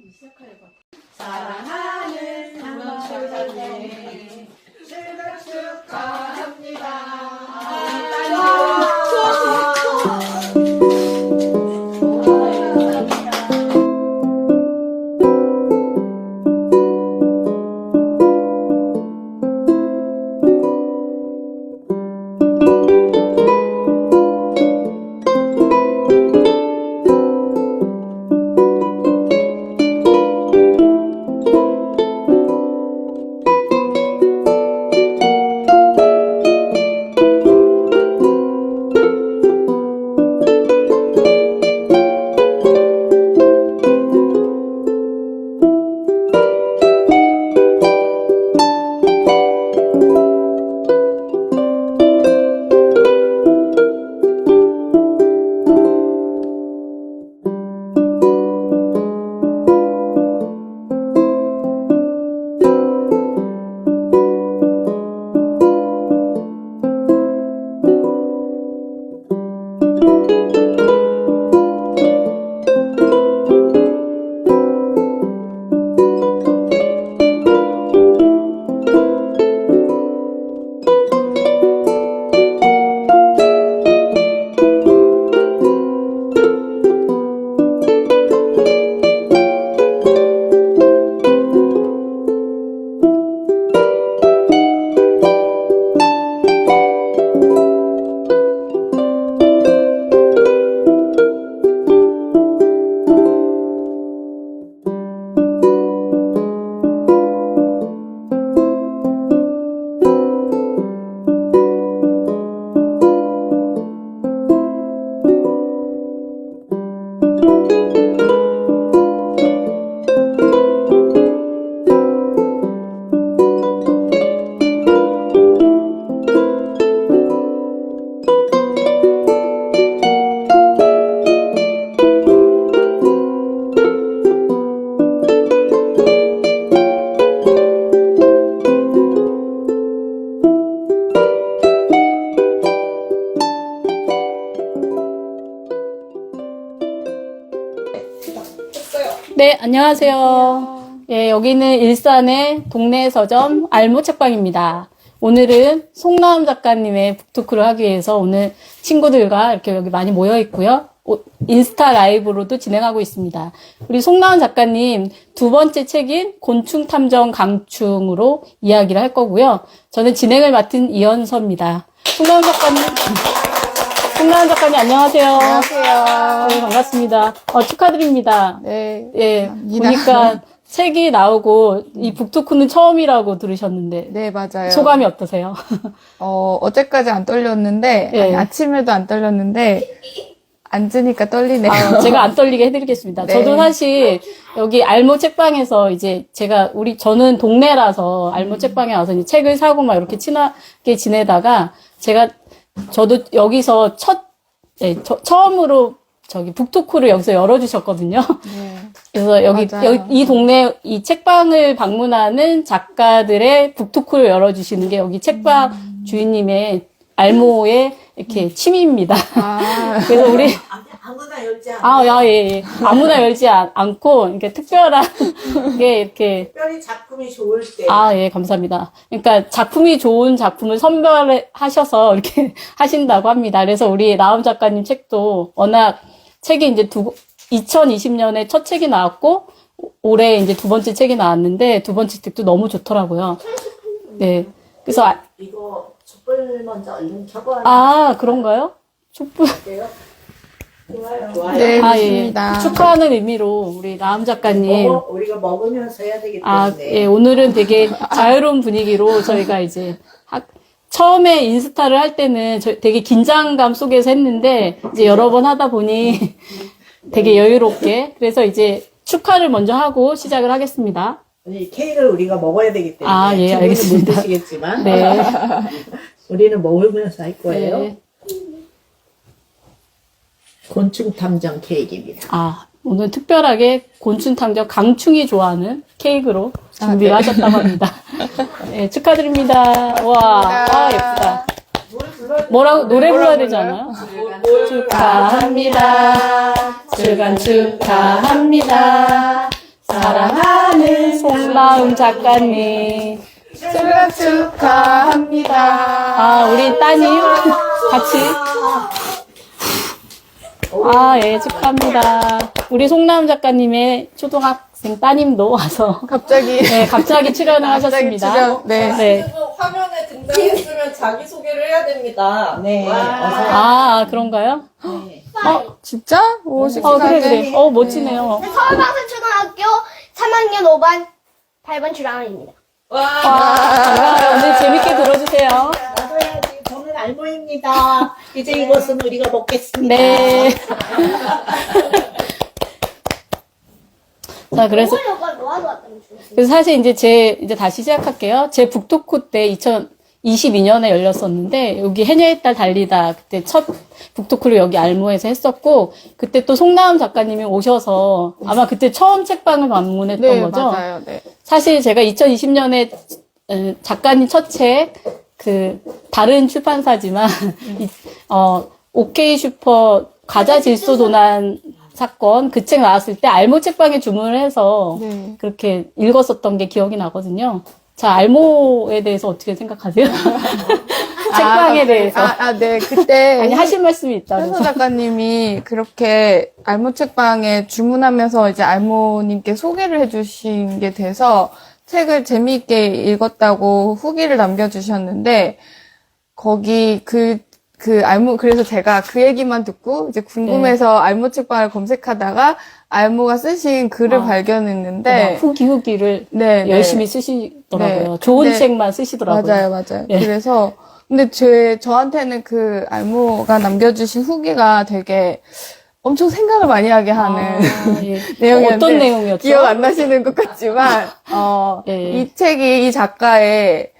시작하려고. 사랑하는 강원초사님 생일 축하합니다. 네, 안녕하세요. 예, 여기는 일산의 동네 서점 알모 책방입니다. 오늘은 송나음 작가님의 북토크를 하기 위해서 오늘 친구들과 이렇게 여기 많이 모여 있고요. 인스타 라이브로도 진행하고 있습니다. 우리 송나음 작가님 두 번째 책인 곤충탐정 강충으로 이야기를 할 거고요. 저는 진행을 맡은 이현서입니다. 송나음 작가님 안녕하세요. 안녕하세요. 네, 반갑습니다. 축하드립니다. 네. 예, 보니까 책이 나오고 이 북토크는 처음이라고 들으셨는데. 네, 맞아요. 소감이 어떠세요? 어제까지 안 떨렸는데, 네. 아니, 아침에도 안 떨렸는데, 앉으니까 떨리네요. 제가 안 떨리게 해드리겠습니다. 네. 저도 사실 여기 알모 책방에서 이제 저는 동네라서 알모 책방에 와서 이제 책을 사고 막 이렇게 친하게 지내다가 저도 여기서 처음으로 북토크를 여기서 열어주셨거든요. 네. 그래서 이 동네, 이 책방을 방문하는 작가들의 북토크를 열어주시는 게 여기 책방 주인님의 알모의 이렇게 취미입니다. 그래서 우리, 아무나 열지 않고 예. 아무나 열지 않고, 이렇게 특별한 게 이렇게. 특별히 작품이 좋을 때 예, 감사합니다. 그러니까 작품이 좋은 작품을 선별하셔서 이렇게 하신다고 합니다. 그래서 우리 나음 작가님 책도 워낙 책이 이제 2020년에 첫 책이 나왔고, 올해 이제 두 번째 책이 나왔는데, 두 번째 책도 너무 좋더라고요. 네. 그래서, 이거 촛불 먼저 얼른 켜고 하는 그런가요? 촛불. 거예요. 좋아요. 네, 예. 맞습니다. 축하하는 의미로 우리 나음 작가님. 우리가 먹으면서 해야 되기 때문에 예, 오늘은 되게 자유로운 분위기로 저희가 이제 처음에 인스타를 할 때는 되게 긴장감 속에서 했는데 이제 여러 번 하다 보니 되게 여유롭게 그래서 이제 축하를 먼저 하고 시작을 하겠습니다. 이 케이크를 우리가 먹어야 되기 때문에 예, 알겠습니다. 못 드시겠지만 네. 우리는 먹으면서 할 거예요. 네. 곤충탐정 케이크입니다. 오늘 특별하게 곤충탐정 강충이 좋아하는 케이크로 준비를 하셨다고 합니다. 네, 축하드립니다. 와, 예쁘다. 노래 불러야 되지 않아요? 축하합니다. 출간 축하합니다. 사랑하는 속마음 작가님. 졸업 축하합니다. 아, 우리 따님 같이. 아, 예, 축하합니다. 우리 송나음 작가님의 초등학생 따님도 와서 갑자기. 네, 갑자기 출연을 하셨습니다. 출연, 네. 네. 그리고 화면에 등장했으면 자기 소개를 해야 됩니다. 네. 어서. 아, 그런가요? 네. 진짜? 오, 그래, 그래. 멋지네요. 서울방송초등학교 3학년 5반 8번 주랑입니다. 와. 아, 오늘 재밌게 들어주세요. 나도 해야지. 저는 알모입니다. 이제 이것은 우리가 먹겠습니다. 네. 자, 그래서 그래서 사실 이제 다시 시작할게요. 제 북토크 때 2022년에 열렸었는데, 여기 해녀의 딸 달리다, 그때 첫 북토크를 여기 알모에서 했었고, 그때 또 송나음 작가님이 오셔서, 아마 그때 처음 책방을 방문했던 네, 거죠? 맞아요. 네. 사실 제가 2020년에 작가님 첫 책, 다른 출판사지만, OK 슈퍼 과자 질소 도난 사건, 그 책 나왔을 때 알모 책방에 주문을 해서 네. 그렇게 읽었었던 게 기억이 나거든요. 자, 알모에 대해서 어떻게 생각하세요? 책방에 대해서. 네. 그때. 아니, 하실 말씀이 있다고. 현서 작가님이 그렇게 알모 책방에 주문하면서 이제 알모님께 소개를 해주신 게 돼서 책을 재미있게 읽었다고 후기를 남겨주셨는데, 거기 그래서 제가 그 얘기만 듣고 이제 궁금해서 알모 책방을 검색하다가 알모가 쓰신 글을 발견했는데, 후기를 네, 열심히 쓰시더라고요. 네. 좋은 근데 책만 쓰시더라고요. 맞아요. 네. 그래서, 근데 저한테는 그 알모가 남겨주신 후기가 되게 엄청 생각을 많이 하게 하는 예. 내용이었는데. 어떤 내용이었죠? 기억 안 나시는 것 같지만, 네. 이 책이 이 작가의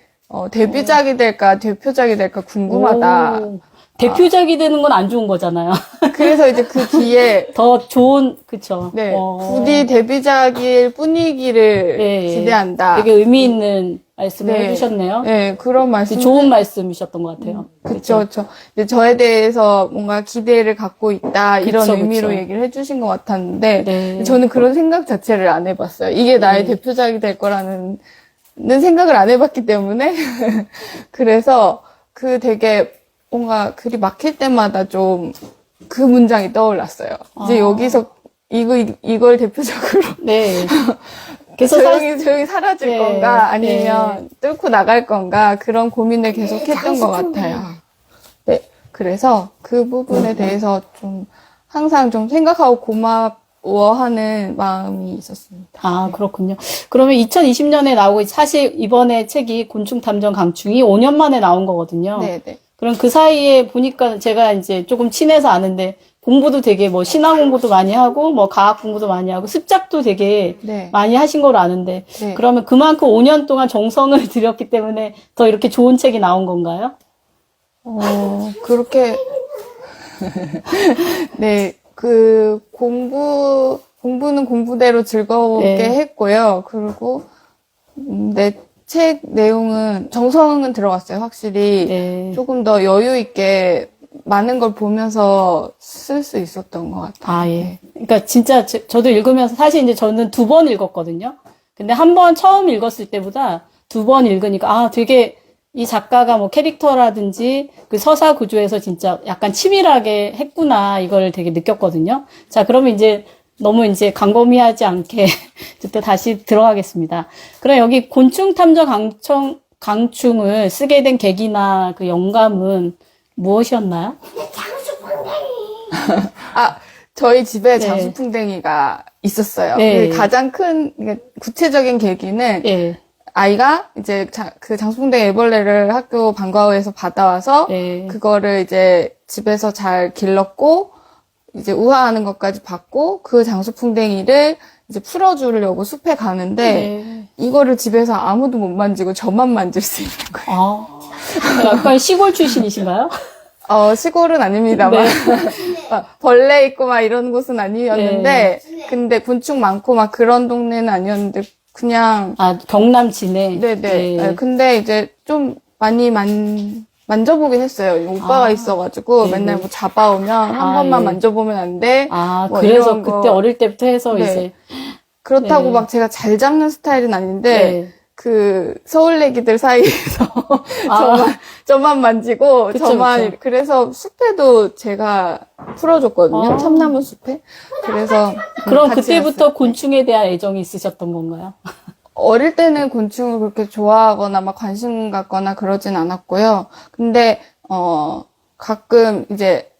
데뷔작이 될까, 대표작이 될까 궁금하다. 오, 대표작이 되는 건 안 좋은 거잖아요. 그래서 이제 그 뒤에, 더 좋은, 그쵸. 네, 부디 데뷔작일 뿐이기를 네. 기대한다. 되게 의미 있는 말씀을 네. 해주셨네요. 네, 그런 말씀. 좋은 말씀이셨던 것 같아요. 그쵸. 이제 저에 대해서 뭔가 기대를 갖고 있다, 이런 그쵸, 의미로 그쵸. 얘기를 해주신 것 같았는데, 네. 저는 그런 생각 자체를 안 해봤어요. 이게 나의 대표작이 될 거라는 생각을 안 해봤기 때문에. 그래서 되게 뭔가 글이 막힐 때마다 좀 그 문장이 떠올랐어요. 이제 여기서 이걸 대표적으로. 네. 그래서 조용히 사라질 네, 건가, 아니면 뚫고 나갈 건가, 그런 고민을 계속 했던 것 같아요. 네. 그래서 그 부분에 대해서 좀 항상 좀 생각하고 고마워하는 마음이 있었습니다. 아, 그렇군요. 그러면 2020년에 나오고, 사실 이번에 책이 곤충탐정 강충이 5년 만에 나온 거거든요. 네네. 그럼 그 사이에 보니까 제가 이제 조금 친해서 아는데, 공부도 되게 신화 공부도 많이 하고, 과학 공부도 많이 하고, 습작도 되게 네. 많이 하신 걸로 아는데, 네. 그러면 그만큼 5년 동안 정성을 들였기 때문에 더 이렇게 좋은 책이 나온 건가요? 그렇게, 네, 공부는 공부대로 즐거우게 네. 했고요. 그리고, 내 책 내용은, 정성은 들어갔어요, 확실히. 네. 조금 더 여유 있게 많은 걸 보면서 쓸 수 있었던 것 같아요. 아, 예. 그러니까 진짜 저도 읽으면서 사실 이제 저는 2번 읽었거든요. 근데 한 번 처음 읽었을 때보다 2번 읽으니까 되게 이 작가가 캐릭터라든지 그 서사 구조에서 진짜 약간 치밀하게 했구나 이걸 되게 느꼈거든요. 자, 그러면 이제 너무 이제 광범위하지 않게 그때 다시 들어가겠습니다. 그럼 여기 곤충탐정 강충을 쓰게 된 계기나 그 영감은 무엇이었나요? 저희 집에 네. 장수풍뎅이가 있었어요. 네. 그 가장 큰, 구체적인 계기는, 예. 아이가 이제 그 장수풍뎅이 애벌레를 학교 방과후에서 받아와서, 네. 그거를 이제 집에서 잘 길렀고, 이제 우화하는 것까지 받고, 그 장수풍뎅이를 이제 풀어주려고 숲에 가는데, 네. 이거를 집에서 아무도 못 만지고 저만 만질 수 있는 거예요. 약간 시골 출신이신가요? 시골은 아닙니다만. 벌레 있고 막 이런 곳은 아니었는데, 근데 곤충 많고 막 그런 동네는 아니었는데, 그냥. 경남 진해. 네네. 네. 네, 근데 이제 좀 많이 만져보긴 했어요. 오빠가 있어가지고 맨날 잡아오면 한 번만 예. 만져보면 안 돼. 그래서 그때 거. 어릴 때부터 해서 네. 이제. 그렇다고 네. 막 제가 잘 잡는 스타일은 아닌데, 네. 그 서울내기들 사이에서 아. 저만 만지고 그쵸, 저만 그쵸. 그래서 숲에도 제가 풀어줬거든요. 아. 참나무 숲에. 그래서 그럼 같이 그때부터 갔어요. 곤충에 대한 애정이 있으셨던 건가요? 어릴 때는 곤충을 그렇게 좋아하거나 막 관심 갖거나 그러진 않았고요. 근데 가끔 이제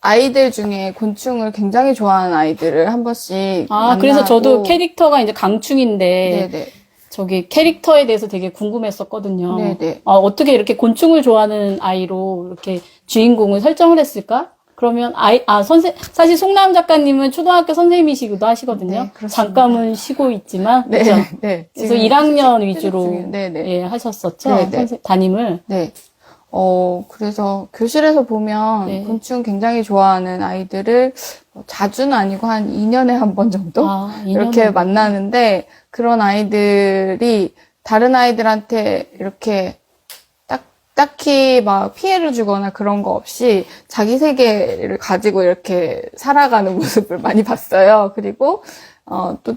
아이들 중에 곤충을 굉장히 좋아하는 아이들을 한 번씩 아, 그래서 저도 만나고. 캐릭터가 이제 강충인데, 네네. 저기 캐릭터에 대해서 되게 궁금했었거든요. 네네. 어떻게 이렇게 곤충을 좋아하는 아이로 이렇게 주인공을 설정을 했을까? 그러면 사실 송나은 작가님은 초등학교 선생님이시기도 하시거든요. 네, 그렇습니다. 잠깐은 쉬고 있지만, 네. 그죠? 네. 그래서 지금 1학년 취직 위주로 중이에요. 네네. 예, 하셨었죠. 네네. 담임을. 네. 그래서 교실에서 보면 네. 곤충 굉장히 좋아하는 아이들을 자주는 아니고 한 2년에 한 번 정도? 이렇게 2년에. 만나는데 그런 아이들이 다른 아이들한테 이렇게 딱히 막 피해를 주거나 그런 거 없이 자기 세계를 가지고 이렇게 살아가는 모습을 많이 봤어요. 그리고 또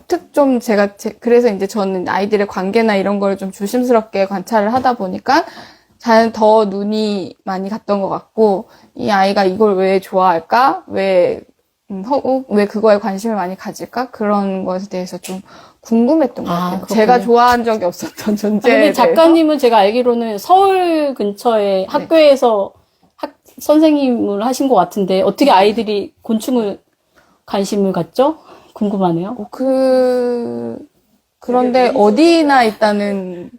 그래서 이제 저는 아이들의 관계나 이런 걸 좀 조심스럽게 관찰을 하다 보니까 더 눈이 많이 갔던 것 같고, 이 아이가 이걸 왜 좋아할까? 왜 그거에 관심을 많이 가질까? 그런 것에 대해서 좀 궁금했던 것 같아요. 그렇군요. 제가 좋아한 적이 없었던 존재에 근데 대해서. 작가님은 제가 알기로는 서울 근처에 학교에서 선생님을 하신 것 같은데, 어떻게 아이들이 곤충을 관심을 갖죠? 궁금하네요. 그런데 어디나 있다는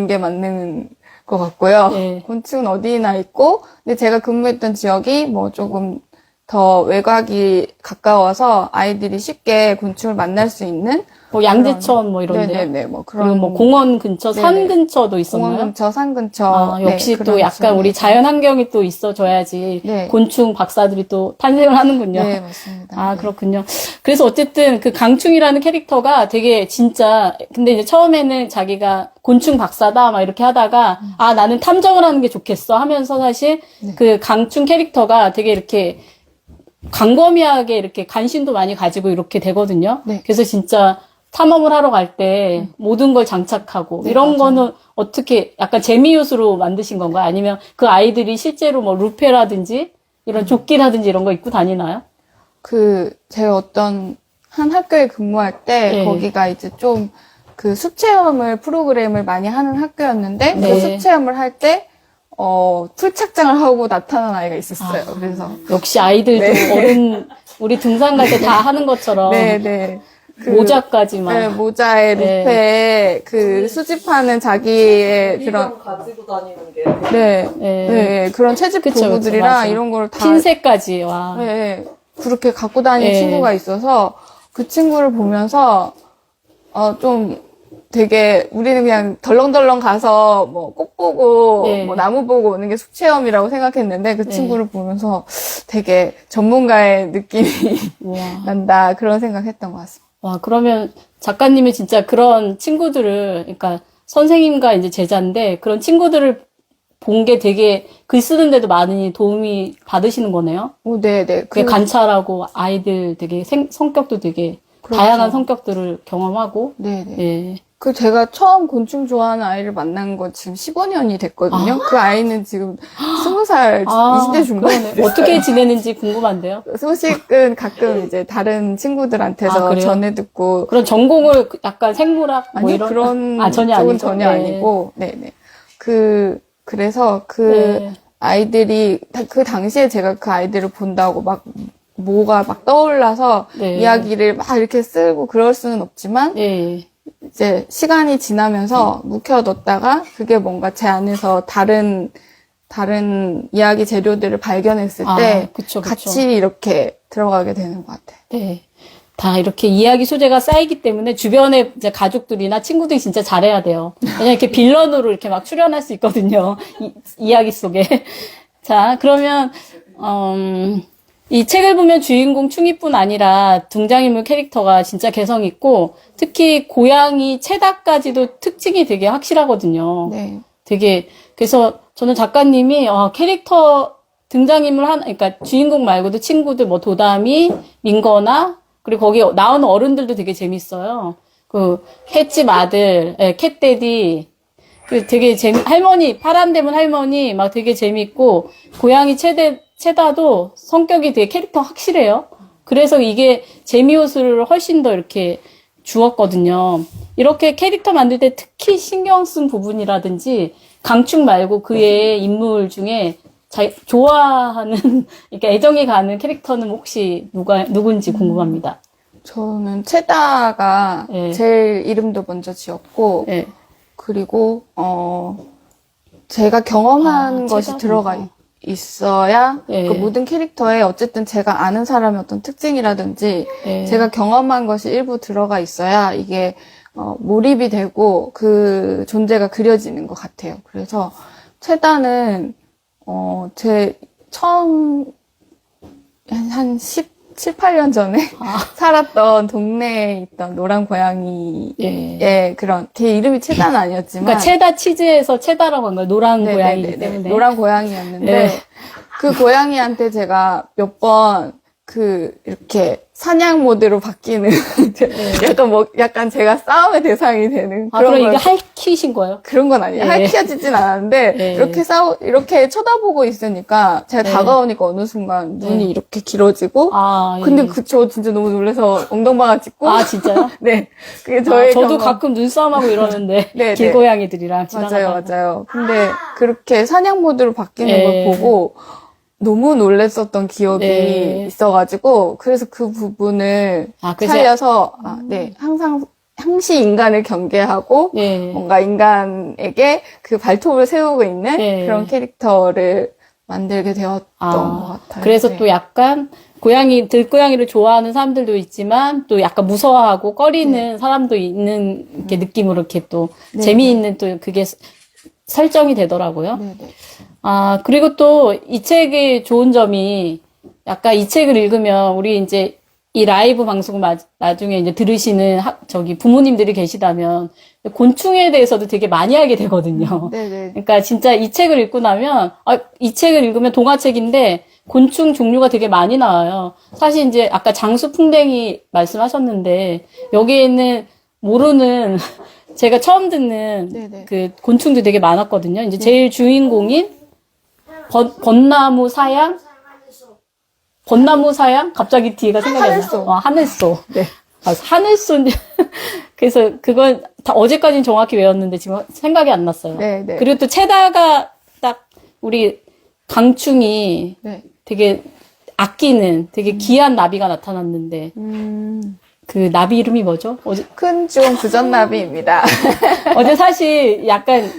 게 맞는 것 같고요. 예. 곤충은 어디나 있고, 근데 제가 근무했던 지역이 뭐 조금 더 외곽이 가까워서 아이들이 쉽게 곤충을 만날 수 있는 뭐 양재천 뭐 이런데요. 네네네, 뭐 그리고 그런 뭐 공원 근처, 산 네네. 근처도 있었나요? 공원 근처, 산 근처. 역시 네, 또 그런 약간 우리 지역에서. 자연 환경이 또 있어줘야지 네. 곤충 박사들이 또 탄생을 하는군요. 네, 맞습니다. 네. 그렇군요. 그래서 어쨌든 그 강충이라는 캐릭터가 되게 진짜, 근데 이제 처음에는 자기가 곤충 박사다 막 이렇게 하다가, 나는 탐정을 하는 게 좋겠어 하면서 사실 네. 그 강충 캐릭터가 되게 이렇게 광범위하게 이렇게 관심도 많이 가지고 이렇게 되거든요. 네. 그래서 진짜 탐험을 하러 갈 때 모든 걸 장착하고 네, 이런 맞아요. 거는 어떻게 약간 재미 요소로 만드신 건가요? 아니면 그 아이들이 실제로 뭐 루페라든지 이런 조끼라든지 이런 거 입고 다니나요? 제가 어떤 한 학교에 근무할 때 네. 거기가 이제 좀 그 숲 체험을 프로그램을 많이 하는 학교였는데 네. 그 숲 체험을 할 때 풀착장을 하고 나타난 아이가 있었어요. 그래서 역시 아이들도 네. 우리 등산 갈 때 다 하는 것처럼 네네 모자까지 막. 네, 모자에 네. 루페에 그 수집하는 자기의 그런 가지고 다니는 게. 네, 네. 네, 그런 채집 그쵸, 그쵸, 도구들이랑 맞아. 이런 걸 다 핀셋까지 와. 네, 그렇게 갖고 다니는 네. 친구가 있어서 그 친구를 보면서 좀 되게 우리는 그냥 덜렁덜렁 가서 뭐 꽃 보고 네. 뭐 나무 보고 오는 게 숲 체험이라고 생각했는데 그 네. 친구를 보면서 되게 전문가의 느낌이 우와. 난다 그런 생각했던 것 같습니다. 와, 그러면 작가님이 진짜 그런 친구들을, 그러니까 선생님과 이제 제자인데 그런 친구들을 본 게 되게 글 쓰는데도 많이 도움이 받으시는 거네요. 오, 네네. 그 관찰하고 아이들 되게 성격도 되게 그렇죠. 다양한 성격들을 경험하고. 네네. 예. 제가 처음 곤충 좋아하는 아이를 만난 거 지금 15년이 됐거든요. 그 아이는 지금 20살, 20대 중반에. 그러네. 어떻게 지내는지 궁금한데요. 소식은 가끔 이제 다른 친구들한테서 그래요? 전해 듣고. 그런 전공을 약간 생물학 뭐 아니, 이런 그런 전혀 쪽은 아니죠. 전혀 네. 아니고. 네네. 그래서 네. 아이들이, 그 당시에 제가 그 아이들을 본다고 뭐가 막 떠올라서 네. 이야기를 막 이렇게 쓰고 그럴 수는 없지만. 예. 이제 시간이 지나면서 묵혀뒀다가 그게 뭔가 제 안에서 다른 이야기 재료들을 발견했을 때 그쵸. 같이 이렇게 들어가게 되는 것 같아요. 네. 다 이렇게 이야기 소재가 쌓이기 때문에 주변에 이제 가족들이나 친구들이 진짜 잘해야 돼요. 왜냐면 이렇게 빌런으로 이렇게 막 출연할 수 있거든요. 이야기 속에. 자, 그러면, 이 책을 보면 주인공 충이뿐 아니라 등장인물 캐릭터가 진짜 개성 있고, 특히 고양이 체다까지도 특징이 되게 확실하거든요. 네. 그래서 저는 작가님이, 캐릭터 등장인물 그러니까 주인공 말고도 친구들, 뭐 도담이, 민거나, 그리고 거기 나오는 어른들도 되게 재밌어요. 그 캣집 아들, 캣데디, 그 되게 할머니, 파란대문 할머니 막 되게 재밌고, 고양이 체다도 성격이 되게 캐릭터 확실해요. 그래서 이게 재미요소를 훨씬 더 이렇게 주었거든요. 이렇게 캐릭터 만들 때 특히 신경 쓴 부분이라든지, 강축 말고 그의 인물 중에 좋아하는, 그러니까 애정이 가는 캐릭터는 혹시 누군지 궁금합니다. 저는 체다가 예. 제일 이름도 먼저 지었고, 예. 그리고, 제가 경험한 것이 체다구나. 들어가 있어야, 예. 그 모든 캐릭터에 어쨌든 제가 아는 사람의 어떤 특징이라든지, 예. 제가 경험한 것이 일부 들어가 있어야 이게, 몰입이 되고 그 존재가 그려지는 것 같아요. 그래서 체다는, 제 처음, 한 17, 8년 전에 살았던 동네에 있던 노란 고양이의 그런, 걔 이름이 체다는 아니었지만. 그러니까 체다 치즈에서 체다라고 한 거예요. 노란 고양이기 네네네네. 때문에. 노란 고양이였는데, 네. 그 고양이한테 제가 몇 번 이렇게 사냥 모드로 바뀌는, 약간 제가 싸움의 대상이 되는 아, 그럼 그런 이게 걸. 할키신 거예요? 그런 건 아니에요. 예. 할퀴어지진 않았는데, 예. 이렇게 쳐다보고 있으니까, 제가 예. 다가오니까 어느 순간 눈이 예. 이렇게 길어지고, 아, 예. 근데 저 진짜 너무 놀라서 엉덩방아 찍고, 아, 진짜요? 네. 그게 아, 저의 저도 경험. 가끔 눈싸움하고 이러는데, 네, 길고양이들이랑 맞아요, 지나가다가. 맞아요. 근데 그렇게 사냥 모드로 바뀌는 예. 걸 보고 너무 놀랬었던 기억이 예. 있어가지고, 그래서 그 부분을 아, 그래서- 살려서, 네, 항시 인간을 경계하고, 예. 뭔가 인간에게 그 발톱을 세우고 있는 예. 그런 캐릭터를 만들게 되었던 것 같아요. 그래서 네. 또 약간 들고양이를 좋아하는 사람들도 있지만 또 약간 무서워하고 꺼리는 사람도 있는 이렇게 느낌으로 이렇게 또 네. 재미있는 또 그게 설정이 되더라고요. 네네. 아, 그리고 또 이 책의 좋은 점이 약간 이 책을 읽으면 우리 이제 이 라이브 방송을 나중에 이제 들으시는 부모님들이 계시다면 곤충에 대해서도 되게 많이 알게 되거든요. 네네. 그러니까 진짜 이 책을 읽고 나면, 이 책을 읽으면 동화책인데 곤충 종류가 되게 많이 나와요. 사실 이제 아까 장수풍뎅이 말씀하셨는데 여기에는 모르는 제가 처음 듣는 네네. 그 곤충도 되게 많았거든요. 이제 제일 주인공인 벚나무 사양? 벚나무 사양? 갑자기 뒤가 생각이 안 나. 하늘소. 하늘소. 네. 아, 하늘소. 그래서 그건 다 어제까지는 정확히 외웠는데 지금 생각이 안 났어요. 네네. 그리고 또 체다가 딱 우리 강충이 네. 되게 아끼는 되게 귀한 나비가 나타났는데 그 나비 이름이 뭐죠? 큰중 부전나비입니다. 어제 사실 약간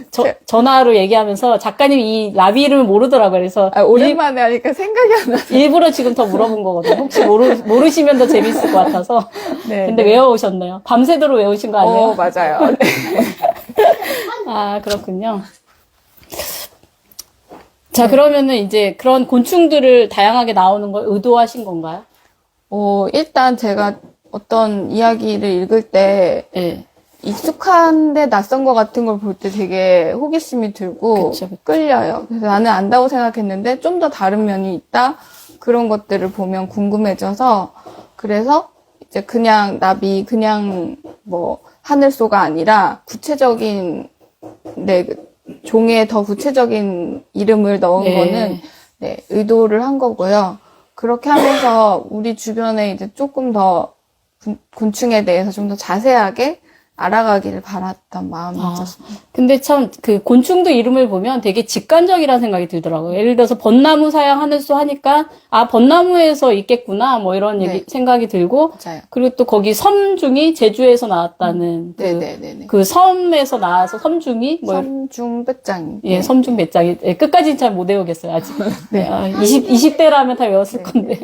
전화로 얘기하면서 작가님이 이 나비 이름을 모르더라고요. 그래서 오랜만에 하니까 생각이 안 나서. 일부러 지금 더 물어본 거거든요. 혹시 모르시면 더 재밌을 것 같아서. 네. 근데 네. 외워오셨네요. 밤새도록 외우신 거 아니에요? 맞아요. 네. 아, 그렇군요. 자, 그러면은 이제 그런 곤충들을 다양하게 나오는 걸 의도하신 건가요? 일단 제가 어떤 이야기를 읽을 때 네. 익숙한데 낯선 것 같은 걸 볼 때 되게 호기심이 들고 그쵸, 그쵸. 끌려요. 그래서 나는 안다고 생각했는데 좀 더 다른 면이 있다. 그런 것들을 보면 궁금해져서 그래서 이제 그냥 나비, 그냥 뭐 하늘소가 아니라 구체적인 종에 더 구체적인 이름을 넣은 네. 거는 의도를 한 거고요. 그렇게 하면서 우리 주변에 이제 조금 더 곤충에 대해서 좀 더 자세하게 알아가기를 바랐던 마음이 있었습니다. 근데 참, 그 곤충도 이름을 보면 되게 직관적이라는 생각이 들더라고요. 예를 들어서 벚나무 사양 하늘소 하니까, 아, 벚나무에서 있겠구나, 뭐 이런 네. 생각이 들고, 맞아요. 그리고 또 거기 섬중이 제주에서 나왔다는, 네네네네. 그 섬에서 나와서 섬중이, 뭐, 섬중배짱. 예, 섬중 배짱이, 예, 끝까지는 잘 못 외우겠어요, 아직. 네. 20대라면 다 외웠을 건데.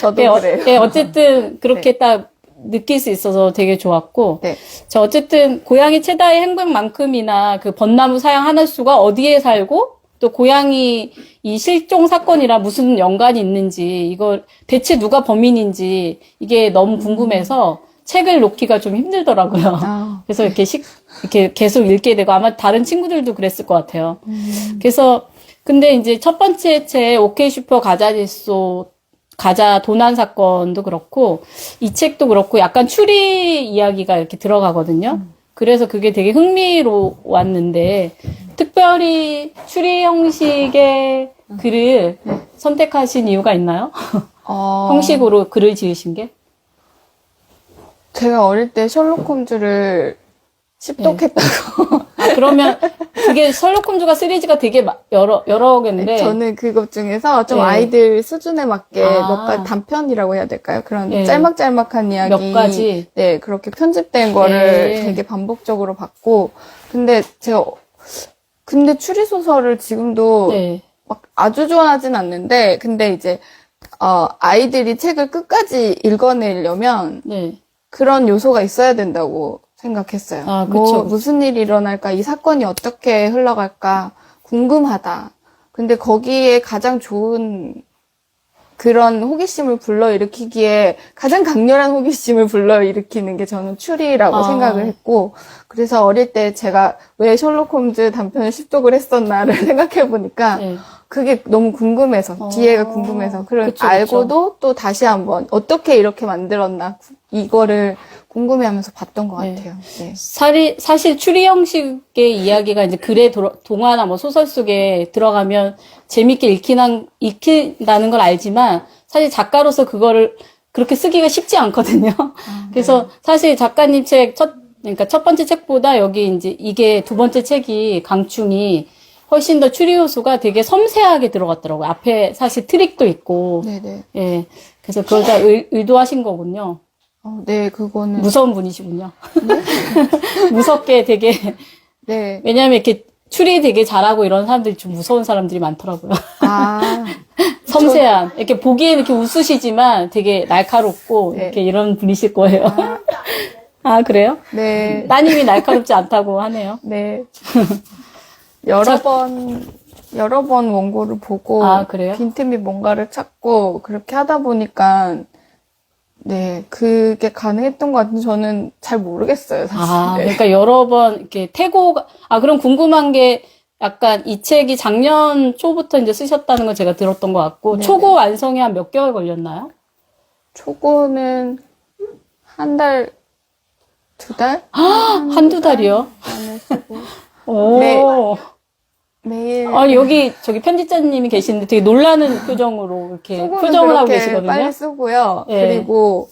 저도 예, 그래요. 예, 어쨌든 그렇게 딱 느낄 수 있어서 되게 좋았고, 네. 자, 어쨌든 고양이 체다의 행방만큼이나 그 벚나무 사양 하늘수가 어디에 살고 또 고양이 이 실종 사건이랑 무슨 연관이 있는지 이걸 대체 누가 범인인지 이게 너무 궁금해서 책을 놓기가 좀 힘들더라고요. 아. 그래서 이렇게 계속 읽게 되고 아마 다른 친구들도 그랬을 것 같아요. 그래서 근데 이제 첫 번째 책 오케이 슈퍼 가자질소 가자 도난 사건도 그렇고 이 책도 그렇고 약간 추리 이야기가 이렇게 들어가거든요. 그래서 그게 되게 흥미로웠는데 특별히 추리 형식의 글을 선택하신 이유가 있나요? 형식으로 글을 지으신 게? 제가 어릴 때 셜록 홈즈를 습독했다고. 그러면 그게 셜록 홈즈가 시리즈가 되게 여러 개인데 저는 그것 중에서 좀 네. 아이들 수준에 맞게 아. 몇 가지 단편이라고 해야 될까요? 그런 네. 짤막짤막한 이야기. 몇 가지. 네, 그렇게 편집된 거를 네. 되게 반복적으로 봤고. 근데 추리소설을 지금도 네. 막 아주 좋아하진 않는데, 근데 이제, 아이들이 책을 끝까지 읽어내려면 네. 그런 요소가 있어야 된다고 생각했어요. 아, 그쵸. 무슨 일이 일어날까, 이 사건이 어떻게 흘러갈까, 궁금하다. 근데 거기에 가장 좋은 그런 호기심을 불러일으키기에 가장 강렬한 호기심을 불러일으키는 게 저는 추리라고 생각을 했고, 그래서 어릴 때 제가 왜 셜록 홈즈 단편을 습독을 했었나를 생각해보니까 네. 그게 너무 궁금해서, 뒤에가 궁금해서, 그쵸, 알고도 또 다시 한번 어떻게 이렇게 만들었나, 이거를 궁금해하면서 봤던 것 네. 같아요. 네. 사실 추리 형식의 이야기가 이제 글의 동화나 뭐 소설 속에 들어가면 재밌게 읽힌다는 걸 알지만 사실 작가로서 그거를 그렇게 쓰기가 쉽지 않거든요. 그래서 사실 작가님 그러니까 첫 번째 책보다 여기 이제 이게 두 번째 책이 강충이 훨씬 더 추리 요소가 되게 섬세하게 들어갔더라고요. 앞에 사실 트릭도 있고. 네네. 예. 그래서 그걸 다 의도하신 거군요. 네, 그거는. 무서운 분이시군요. 무섭게 되게, 네. 왜냐면 이렇게 추리 되게 잘하고 이런 사람들이 좀 무서운 사람들이 많더라고요. 아. 섬세한. 이렇게 보기에는 이렇게 웃으시지만 되게 날카롭고 네. 이렇게 이런 분이실 거예요. 아, 그래요? 네. 따님이 날카롭지 않다고 하네요. 네. 여러 번 원고를 보고, 아, 그래요? 빈틈이 뭔가를 찾고, 그렇게 하다 보니까, 네, 그게 가능했던 것 같은데, 저는 잘 모르겠어요, 사실. 아, 네. 그러니까 여러 번 이렇게 그럼 궁금한 게 약간 이 책이 작년 초부터 이제 쓰셨다는 걸 제가 들었던 것 같고, 네네. 초고 완성에 한 몇 개월 걸렸나요? 초고는 한 달, 2달? 한두 달이요? 안에 쓰고. 오. 네. 매일. 여기 저기 편집자님이 계시는데 되게 놀라는 표정으로 이렇게 수고는 표정을 하고 그렇게 계시거든요. 빨리 쓰고요. 예. 그리고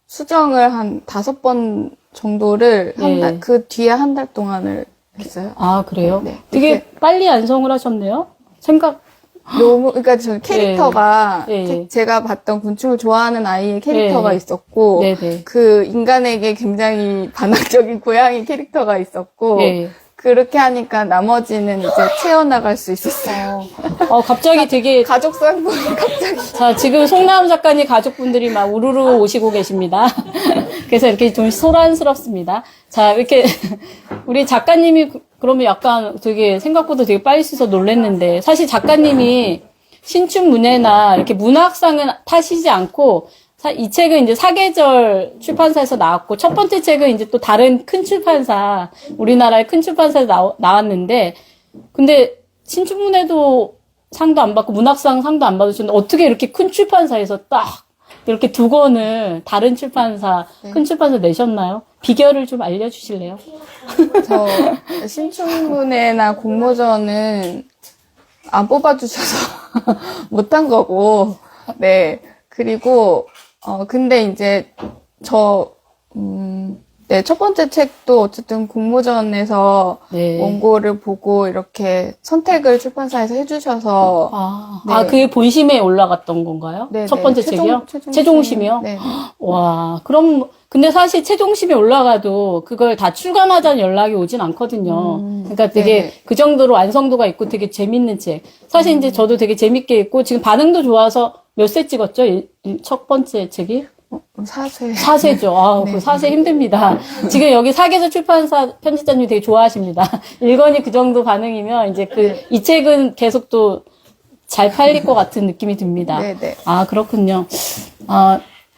수정을 한 5번 정도를 예. 그 뒤에 한 달 동안을 했어요. 아, 그래요? 네. 되게 이렇게 빨리 완성을 하셨네요? 그러니까 저 캐릭터가 예. 예. 제가 봤던 곤충을 좋아하는 아이의 캐릭터가 예. 있었고, 네네. 그 인간에게 굉장히 반항적인 고양이 캐릭터가 있었고, 예. 그렇게 하니까 나머지는 이제 채워나갈 수 있었어요. 갑자기 되게, 가족 쌍둥이 갑자기. 자, 지금 송나람 작가님 가족분들이 막 우르르 오시고 계십니다. 그래서 이렇게 좀 소란스럽습니다. 자, 이렇게, 우리 작가님이 그러면 약간 되게 생각보다 되게 빨리 써서 놀랬는데, 사실 작가님이 신춘문예나 이렇게 문학상은 타시지 않고, 이 책은 이제 사계절 출판사에서 나왔고, 첫 번째 책은 이제 또 다른 큰 출판사, 우리나라의 큰 출판사에서 나왔는데, 근데 신춘문예도 상도 안 받고, 문학상 상도 안 받으셨는데, 어떻게 이렇게 큰 출판사에서 딱, 이렇게 두 권을 다른 출판사, 큰 출판사 내셨나요? 비결을 좀 알려주실래요? 저 신춘문예나 공모전은 안 뽑아주셔서 못한 거고, 네. 그리고 근데 이제 네, 첫 번째 책도 어쨌든 공모전에서 네. 원고를 보고 이렇게 선택을 출판사에서 해주셔서 네. 그게 본심에 올라갔던 건가요? 네, 첫 네. 번째 책이요? 최종심이요? 네. 와, 그럼, 근데 사실 최종심에 올라가도 그걸 다 출간하자는 연락이 오진 않거든요. 그러니까 되게 네네. 그 정도로 완성도가 있고 되게 재밌는 책. 사실 이제 저도 되게 재밌게 읽고 지금 반응도 좋아서 몇 세 찍었죠? 첫 번째 책이? 4세. 4세죠. 그 4세 힘듭니다. 지금 여기 사계절 출판사 편집자님이 되게 좋아하십니다. 1권이 그 정도 반응이면 이제 이 책은 계속 또 잘 팔릴 것 같은 느낌이 듭니다. 네네. 아, 그렇군요.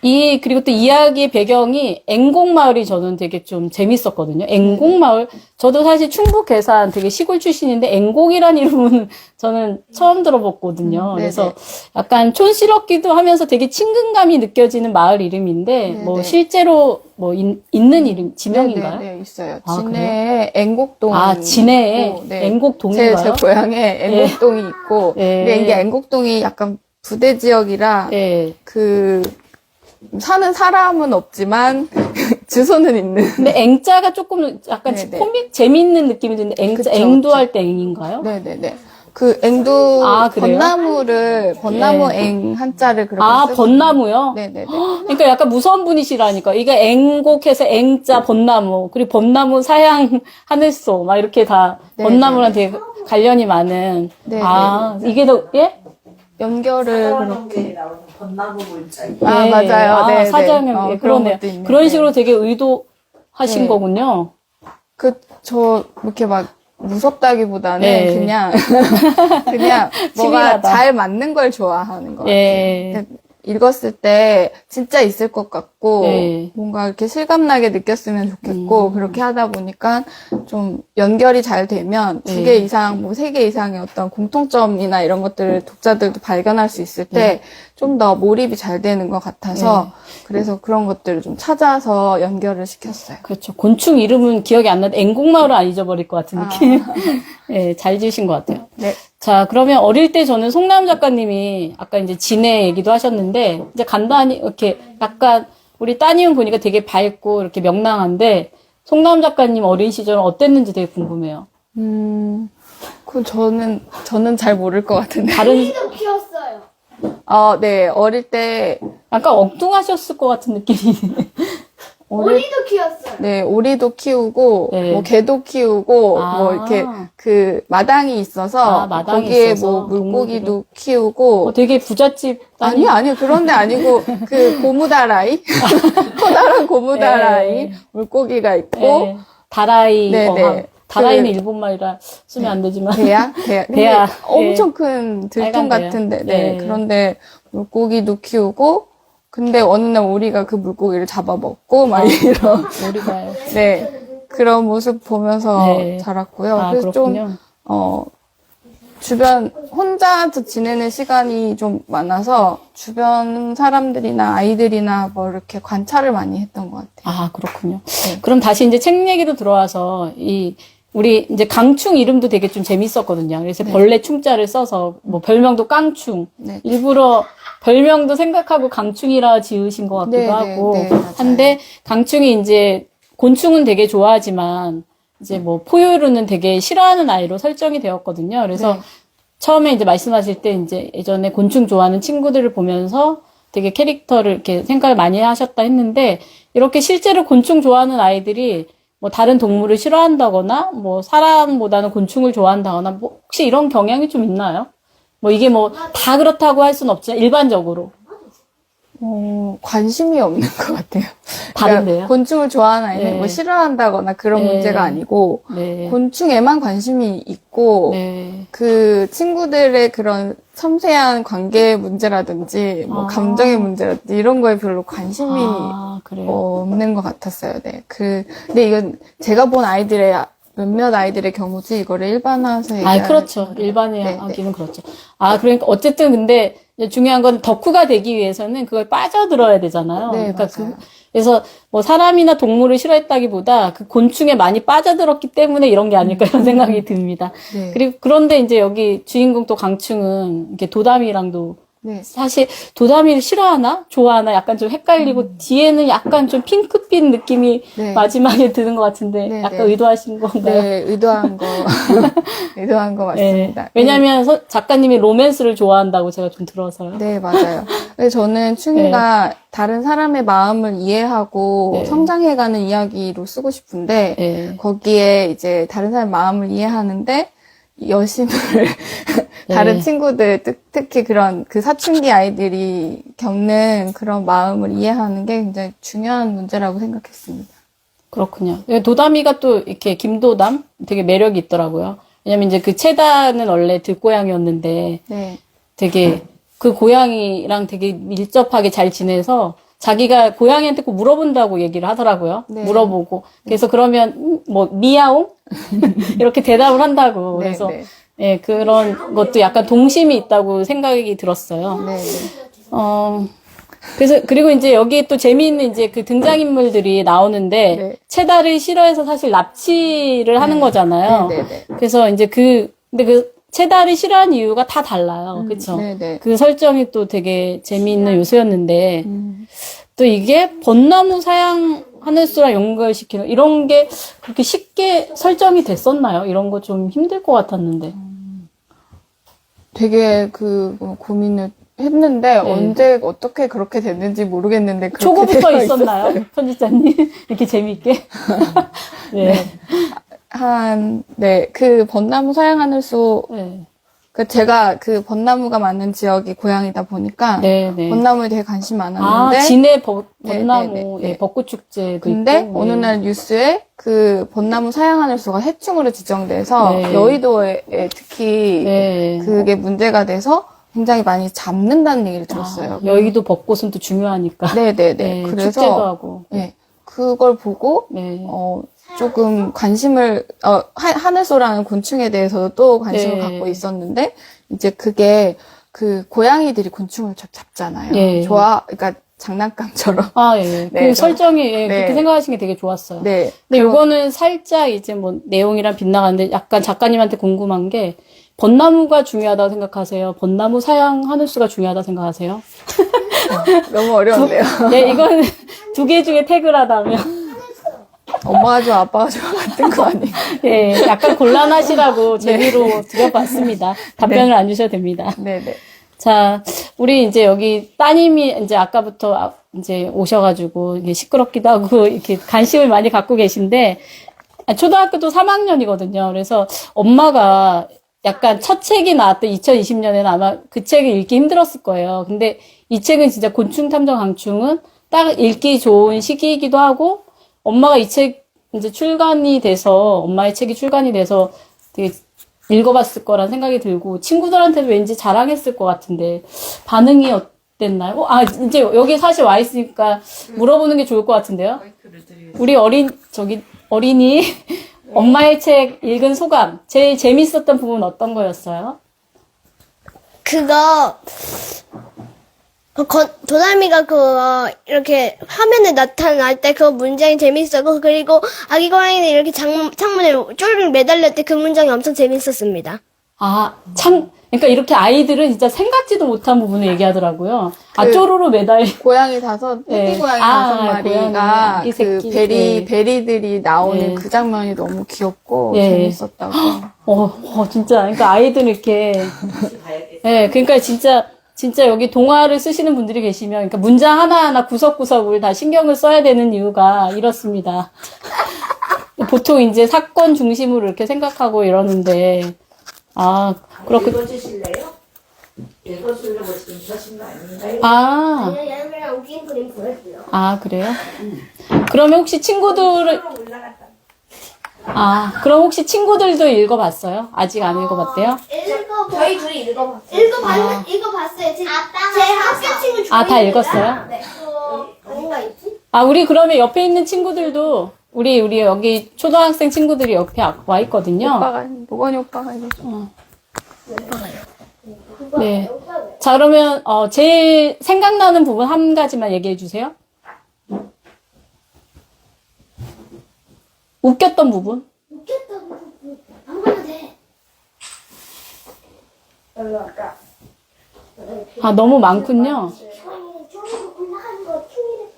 그리고 또 이야기의 배경이 앵곡마을이 저는 되게 좀 재밌었거든요. 앵곡마을. 저도 사실 충북 괴산 되게 시골 출신인데 앵곡이란 이름은 저는 처음 들어봤거든요. 그래서 약간 촌스럽기도 하면서 되게 친근감이 느껴지는 마을 이름인데, 뭐 실제로 뭐 있는 이름, 지명인가요? 네, 있어요. 아, 진해에 앵곡동이 진해에 있고, 앵곡동인가요? 제 고향에 앵곡동이 있고, 근데 이게 앵곡동이 약간 부대 지역이라 사는 사람은 없지만 주소는 있는. 근데 앵자가 조금 약간 코믹 재밌는 느낌이 드는데 앵자, 앵두할 때 앵인가요? 네네네. 그 앵두 그래요? 번나무 앵 한자를 그렇게 번나무요? 네네네. 그러니까 약간 무서운 분이시라니까. 이게 앵곡해서 앵자 번나무, 그리고 번나무 사양 하늘소, 막 이렇게 다 번나무랑 되게 관련이 많은. 이게 더, 예? 연결을 그렇게. 번나무 물자. 맞아요. 네. 사자형, 그러네요. 그런 식으로 되게 의도하신 거군요. 저, 이렇게 막, 무섭다기보다는 그냥 뭐가 잘 맞는 걸 좋아하는 것 같아요. 읽었을 때 진짜 있을 것 같고 뭔가 이렇게 실감나게 느꼈으면 좋겠고 그렇게 하다 보니까 좀 연결이 잘 되면 2개 이상, 뭐 3개 이상의 어떤 공통점이나 이런 것들을 독자들도 발견할 수 있을 때 좀 더 몰입이 잘 되는 것 같아서 그래서 그런 것들을 좀 찾아서 연결을 시켰어요. 그렇죠. 곤충 이름은 기억이 안 나도 앵곡마을은 안 잊어버릴 것 같은 느낌. 잘 지으신 것 같아요. 네. 자, 그러면 어릴 때 저는 송나음 작가님이 아까 이제 진해 얘기도 하셨는데, 이제 간단히 이렇게 약간 우리 따님은 보니까 되게 밝고 이렇게 명랑한데, 송나음 작가님 어린 시절은 어땠는지 되게 궁금해요. 저는 잘 모를 것 같은데. 오리도 키웠어요. 네. 어릴 때. 약간 엉뚱하셨을 것 같은 느낌이. 오리도 키웠어요. 네, 오리도 키우고, 뭐, 개도 키우고, 뭐, 이렇게, 마당이 있어서, 거기에 뭐, 물고기도 키우고. 되게 부잣집. 아니요, 그런 데 아니고, 고무다라이? 커다란 고무다라이, 물고기가 있고. 다라이. 네네. 다라이는 일본말이라 쓰면 안 되지만. 대야. 엄청 큰 들통 빨간 같은데, 그런데 물고기도 키우고, 근데 어느 날 오리가 그 물고기를 잡아먹고, 막 이런. 오리가요. 네. 그런 모습 보면서 자랐고요. 그래서 그렇군요. 주변, 혼자서 지내는 시간이 좀 많아서, 주변 사람들이나 아이들이나 뭐 이렇게 관찰을 많이 했던 것 같아요. 그렇군요. 그럼 다시 이제 책 얘기로 들어와서, 우리 이제 강충 이름도 되게 좀 재밌었거든요. 그래서 벌레 충자를 써서 뭐 별명도 깡충. 일부러 별명도 생각하고 강충이라 지으신 것 같기도 하고 한데 강충이 이제 곤충은 되게 좋아하지만 이제 뭐 포유류는 되게 싫어하는 아이로 설정이 되었거든요. 그래서 처음에 이제 말씀하실 때 이제 예전에 곤충 좋아하는 친구들을 보면서 되게 캐릭터를 이렇게 생각을 많이 하셨다 했는데 이렇게 실제로 곤충 좋아하는 아이들이 뭐 다른 동물을 싫어한다거나 뭐 사람보다는 곤충을 좋아한다거나 뭐 혹시 이런 경향이 좀 있나요? 뭐 이게 뭐 다 그렇다고 할 수는 없지만 일반적으로 관심이 없는 것 같아요. 다른데요? 그러니까 곤충을 좋아하는 아이는 뭐 싫어한다거나 그런 문제가 아니고 곤충에만 관심이 있고 그 친구들의 그런 섬세한 관계 문제라든지 뭐 감정의 문제라든지 이런 거에 별로 관심이 없는 것 같았어요. 네. 근데 이건 제가 본 몇몇 아이들의 경우지 이거를 일반화해서 얘기하는. 그렇죠. 일반화하기는 그렇죠. 그러니까 어쨌든 근데 중요한 건 덕후가 되기 위해서는 그걸 빠져들어야 되잖아요. 그러니까 그래서 뭐 사람이나 동물을 싫어했다기보다 그 곤충에 많이 빠져들었기 때문에 이런 게 아닐까 이런 생각이 듭니다. 그리고 그런데 이제 여기 주인공 또 강충은 이렇게 도담이랑도 사실 도담이를 싫어하나 좋아하나 약간 좀 헷갈리고 뒤에는 약간 좀 핑크빛 느낌이 마지막에 드는 것 같은데 약간 의도하신 건가요? 네, 의도한 거 맞습니다. 왜냐하면 작가님이 로맨스를 좋아한다고 제가 좀 들어서요. 네, 맞아요. 그래서 저는 춘희가 다른 사람의 마음을 이해하고 성장해가는 이야기로 쓰고 싶은데 거기에 이제 다른 사람의 마음을 이해하는데 여심을 다른 친구들 특히 그런 그 사춘기 아이들이 겪는 그런 마음을 이해하는 게 굉장히 중요한 문제라고 생각했습니다. 그렇군요. 도담이가 또 이렇게 김도담 되게 매력이 있더라고요. 왜냐면 이제 그 채다는 원래 들고양이였는데 되게 그 고양이랑 되게 밀접하게 잘 지내서 자기가 고양이한테 꼭 물어본다고 얘기를 하더라고요. 네. 물어보고. 그래서 그러면, 뭐, 미야옹? 이렇게 대답을 한다고. 네, 그래서, 네. 예, 그런 것도 약간 동심이 있다고 생각이 들었어요. 네, 네. 그래서, 그리고 이제 여기 또 재미있는 이제 그 등장인물들이 나오는데, 네. 체다를 싫어해서 사실 납치를 하는 거잖아요. 네, 네, 네. 그래서 이제 근데 그 체다를 싫어하는 이유가 다 달라요. 그쵸? 네, 네. 그 설정이 또 되게 재미있는 요소였는데, 음. 또 이게 벚나무 사양 하늘수랑 연결시키는 이런 게 그렇게 쉽게 설정이 됐었나요? 이런 거 좀 힘들 것 같았는데. 되게 고민을 했는데 언제 어떻게 그렇게 됐는지 모르겠는데 그렇게 초고부터 되어 있었나요? 있었어요. 편집자님? 이렇게 재미있게? 네. 그 벚나무 사양하늘소 네. 제가 그 벚나무가 많은 지역이 고향이다 보니까 네, 네. 벚나무에 되게 관심이 많았는데 진해 네, 벚나무, 네, 네, 네. 예, 벚꽃축제도 근데 있고. 어느 네. 날 뉴스에 그 벚나무 사양하늘소가 해충으로 지정돼서 네. 여의도에 특히 네. 그게 문제가 돼서 굉장히 많이 잡는다는 얘기를 들었어요. 여의도 벚꽃은 또 중요하니까. 네네네. 네, 그래서 축제도 하고. 네, 그걸 보고 네. 조금 관심을 하늘소라는 곤충에 대해서도 또 관심을 네. 갖고 있었는데 이제 그게 그 고양이들이 곤충을 잡잖아요. 네. 그러니까 장난감처럼. 예. 네, 그 설정이, 예, 네. 그렇게 생각하시는 게 되게 좋았어요. 네. 근데 요거는 살짝 이제 뭐 내용이랑 빗나가는데 약간 작가님한테 궁금한 게 벚나무가 중요하다고 생각하세요? 벚나무 사양 하늘수가 중요하다고 생각하세요? 너무 어려운데요. 네, 이거는 두 개 중에 택을 하다면. 엄마가 좋아, 아빠가 좋아 같은 거 아니에요? 예, 약간 곤란하시라고 재미로 드려봤습니다. 답변을 안 주셔도 됩니다. 네네. 자, 우리 이제 여기 따님이 이제 아까부터 이제 오셔가지고 이게 시끄럽기도 하고 이렇게 관심을 많이 갖고 계신데, 초등학교도 3학년이거든요. 그래서 엄마가 약간 첫 책이 나왔던 2020년에는 아마 그 책을 읽기 힘들었을 거예요. 근데 이 책은 진짜 곤충 탐정 강충은 딱 읽기 좋은 시기이기도 하고, 엄마가 이 책 이제 출간이 돼서, 엄마의 책이 출간이 돼서 되게 읽어봤을 거란 생각이 들고, 친구들한테도 왠지 자랑했을 것 같은데, 반응이 어땠나요? 이제 여기 사실 와 있으니까 물어보는 게 좋을 것 같은데요? 우리 어린이, 엄마의 책 읽은 소감, 제일 재밌었던 부분 어떤 거였어요? 그거 도담이가 그거 이렇게 화면에 나타날 때 그 문장이 재밌었고 그리고 아기 고양이는 이렇게 창문에 쫄쫄 매달릴 때 그 문장이 엄청 재밌었습니다. 그러니까 이렇게 아이들은 진짜 생각지도 못한 부분을 얘기하더라고요. 그 쪼로로 매달. 고양이 네. 새끼 고양이 5마리가 고양이, 이 그 새끼. 네. 베리들이 나오는 네. 그 장면이 너무 귀엽고 네. 재밌었다고. 진짜. 그러니까 아이들 이렇게. 네, 그러니까 진짜 여기 동화를 쓰시는 분들이 계시면, 그러니까 문장 하나하나 구석구석을 다 신경을 써야 되는 이유가 이렇습니다. 보통 이제 사건 중심으로 이렇게 생각하고 이러는데, 그렇군. 읽어주실래요? 읽어주려고 지금 하신 거 아닌가요? 얘는 그냥 웃긴 그림 보여줘요. 그래요? 그러면 혹시 그럼 혹시 친구들도 읽어봤어요? 아직 안 읽어봤대요? 저희 둘이 읽어봤어요. 읽어봤어요. 제 학교 친구 다 읽었어요? 네. 어딘가 있지? 우리 그러면 옆에 있는 친구들도, 우리 여기 초등학생 친구들이 옆에 와 있거든요. 모건이 오빠가 해줘. 네. 자, 그러면, 제일 생각나는 부분 한 가지만 얘기해 주세요. 웃겼던 부분? 웃겼다고 아무거나 돼. 너무 많군요. 저기로 올라가는 거 퉁이를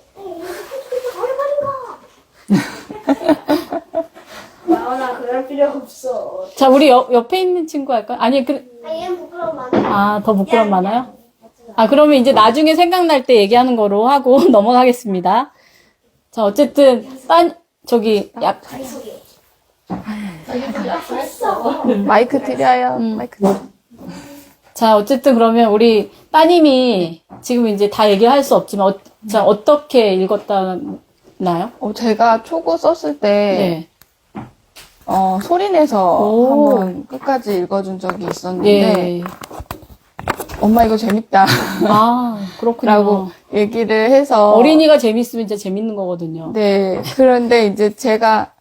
나원아 그럴 필요 없어. 자, 우리 옆에 있는 친구 할까요? 아니, 얘는 부끄러움 많아. 더 부끄럼 많아요? 그러면 이제 나중에 생각날 때 얘기하는 거로 하고 넘어가겠습니다. 자, 어쨌든, 마이크 드려요. 마이크 드려. 자, 어쨌든 그러면 우리 따님이 지금 이제 다 얘기할 수 없지만, 어떻게 읽었다나요? 제가 초고 썼을 때 네. 소리 내서 오. 한번 끝까지 읽어준 적이 있었는데 예. 엄마 이거 재밌다. 아, 그렇군요. 라고 얘기를 해서. 어린이가 재밌으면 진짜 재밌는 거거든요. 네. 그런데 이제 제가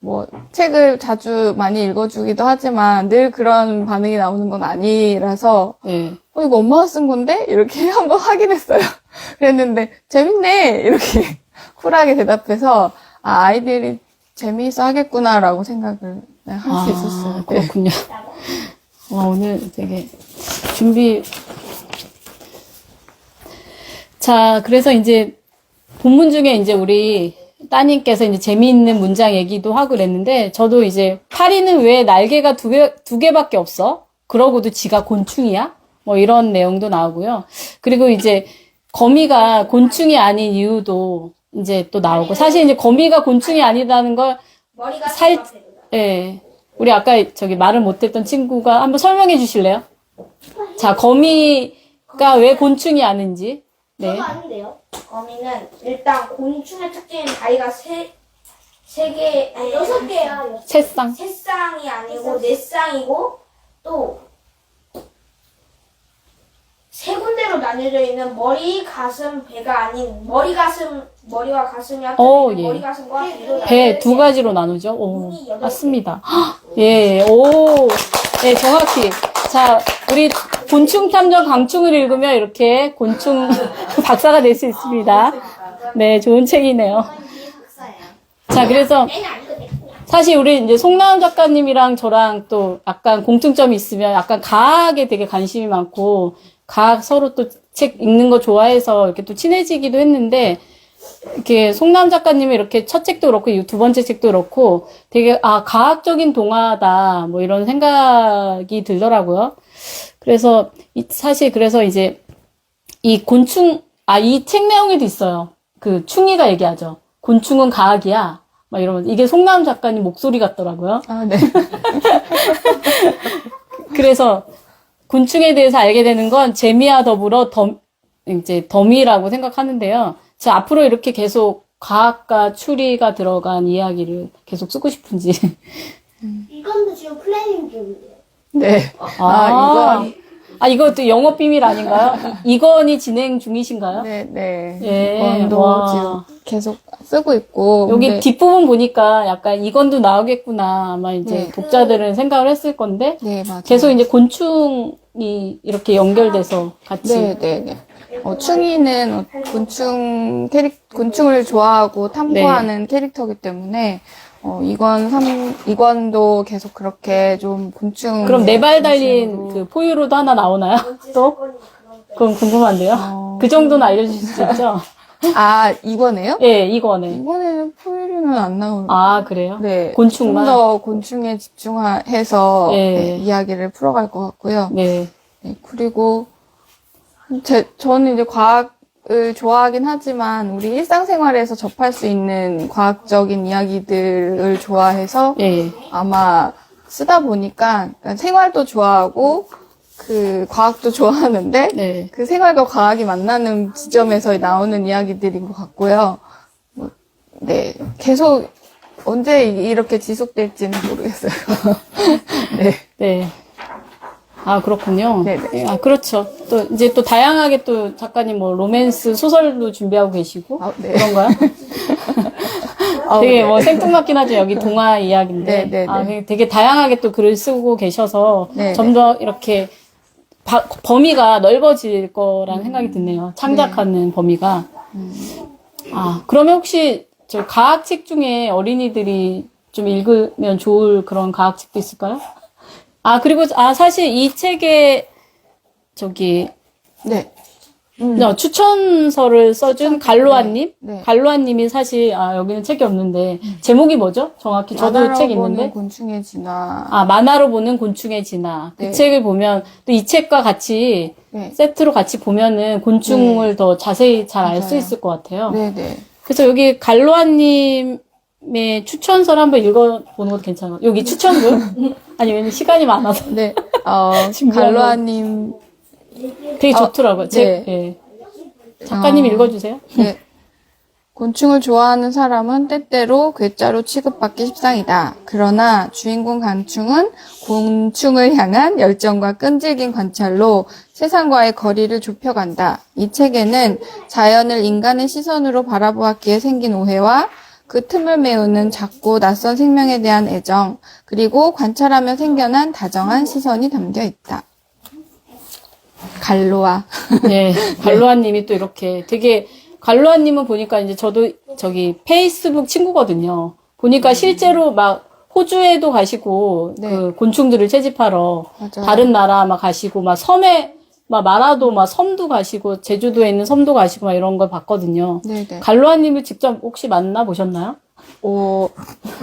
뭐 책을 자주 많이 읽어주기도 하지만 늘 그런 반응이 나오는 건 아니라서 네. 이거 엄마가 쓴 건데? 이렇게 한번 확인했어요. 그랬는데 재밌네! 이렇게 쿨하게 대답해서 아이들이 재미있어 하겠구나라고 생각을 할 수 있었어요. 네. 그렇군요. 와, 오늘 되게 준비. 자, 그래서 이제 본문 중에 이제 우리 따님께서 이제 재미있는 문장 얘기도 하고 그랬는데, 저도 이제 파리는 왜 날개가 두 개밖에 없어? 그러고도 지가 곤충이야? 뭐 이런 내용도 나오고요. 그리고 이제 거미가 곤충이 아닌 이유도 이제 또 나오고, 사실 이제 거미가 곤충이 아니라는 걸 머리가 예. 우리 아까 저기 말을 못했던 친구가 한번 설명해 주실래요? 자, 거미가 왜 곤충이 아닌지. 네. 저도 아는데요. 거미는 일단 곤충의 특징은 다리가 세 개, 아니 6개야. 새쌍. 세 쌍이 아니고 네 쌍이고 또 세 군데로 나뉘어져 있는 머리, 가슴, 배가 아닌 머리와 가슴이 합쳐진 예. 머리, 가슴과 배로 배 두 가지로 나누죠. 오, 눈이 여덟 맞습니다. 헉, 예, 오, 예, 정확히. 자, 우리 곤충 탐정 강충을 읽으면 이렇게 곤충 박사가 될 수 있습니다. 네, 좋은 책이네요. 자, 그래서 사실 우리 이제 송나은 작가님이랑 저랑 또 약간 공통점이 있으면 약간 과학에 되게 관심이 많고, 과학 서로 또 책 읽는 거 좋아해서 이렇게 또 친해지기도 했는데, 이렇게 송나은 작가님이 이렇게 첫 책도 그렇고 두 번째 책도 그렇고 되게 과학적인 동화다 뭐 이런 생각이 들더라고요. 그래서 사실 그래서 이제 이 곤충 이 책 내용에도 있어요. 그 충이가 얘기하죠. 곤충은 과학이야. 막 이러면서 이게 송나은 작가님 목소리 같더라고요. 아, 네. 그래서 곤충에 대해서 알게 되는 건 재미와 더불어 이제 덤이라고 생각하는데요. 저 앞으로 이렇게 계속 과학과 추리가 들어간 이야기를 계속 쓰고 싶은지. 이건도 지금 플래닝 중인데요. 네. 이것도 영업 비밀 아닌가요? 이건이 진행 중이신가요? 네, 네. 예, 이건도 와. 지금 계속 쓰고 있고. 여기 근데- 뒷부분 보니까 약간 이건도 나오겠구나. 아마 이제 네. 독자들은 생각을 했을 건데. 네, 맞아요. 계속 이제 곤충이 이렇게 연결돼서 같이. 네, 네, 네. 충이는 곤충을 좋아하고 탐구하는 캐릭터이기 때문에, 이건도 계속 그렇게 좀 곤충. 그럼 네 발 달린 그 포유로도 하나 나오나요? 또? 그럼 궁금한데요? 그 정도는 알려주실 수 있죠? 이거네요? 예, 이거네. 이번에는 포유류는 안 나오는. 그래요? 네. 곤충만? 좀 더 곤충에 집중해서 예. 네, 이야기를 풀어갈 것 같고요. 네. 네, 그리고 저는 이제 과학을 좋아하긴 하지만 우리 일상생활에서 접할 수 있는 과학적인 이야기들을 좋아해서 예. 아마 쓰다 보니까 생활도 좋아하고 그 과학도 좋아하는데 네. 그 생활과 과학이 만나는 지점에서 나오는 이야기들인 것 같고요. 네, 계속 언제 이렇게 지속될지는 모르겠어요. 네. 네. 그렇군요. 네네. 그렇죠. 또, 이제 또 다양하게 또 작가님 뭐 로맨스 소설도 준비하고 계시고. 네. 그런가요? 되게 뭐 생뚱맞긴 하죠. 여기 동화 이야기인데. 네네네. 되게 다양하게 또 글을 쓰고 계셔서 네네. 좀 더 이렇게 범위가 넓어질 거라는 생각이 드네요. 창작하는 범위가. 그러면 혹시 저 과학책 중에 어린이들이 좀 읽으면 좋을 그런 과학책도 있을까요? 그리고 사실 이 책에 네. 추천서를 써준 갈로아님? 네. 갈로아님이 사실 여기는 책이 없는데 제목이 뭐죠? 정확히 저도 만화로 책 보는 있는데 곤충의 진화. 만화로 보는 곤충의 진화. 그 네. 책을 보면 또 이 책과 같이 네. 세트로 같이 보면은 곤충을 더 자세히 잘 알 수 맞아요. 있을 것 같아요. 네네. 그래서 여기 갈로아님의 추천서를 한번 읽어보는 것도 괜찮아요. 여기 추천글? 아니, 왜냐면 시간이 많아서. 네. 준비하고. 갈로아님. 되게 좋더라고요. 네. 예. 작가님 읽어주세요. 네. 곤충을 좋아하는 사람은 때때로 괴짜로 취급받기 십상이다. 그러나 주인공 강충은 곤충을 향한 열정과 끈질긴 관찰로 세상과의 거리를 좁혀간다. 이 책에는 자연을 인간의 시선으로 바라보았기에 생긴 오해와 그 틈을 메우는 작고 낯선 생명에 대한 애정, 그리고 관찰하며 생겨난 다정한 시선이 담겨 있다. 갈로아. 네, 갈로아님이 또 이렇게 되게, 갈로아님은 보니까 이제 저도 저기 페이스북 친구거든요. 보니까 실제로 막 호주에도 가시고 네. 그 곤충들을 채집하러 맞아요. 다른 나라 막 가시고 막 섬에 막 마라도 막 섬도 가시고 제주도에 있는 섬도 가시고 막 이런 걸 봤거든요. 네네. 갈로아님을 직접 혹시 만나 보셨나요?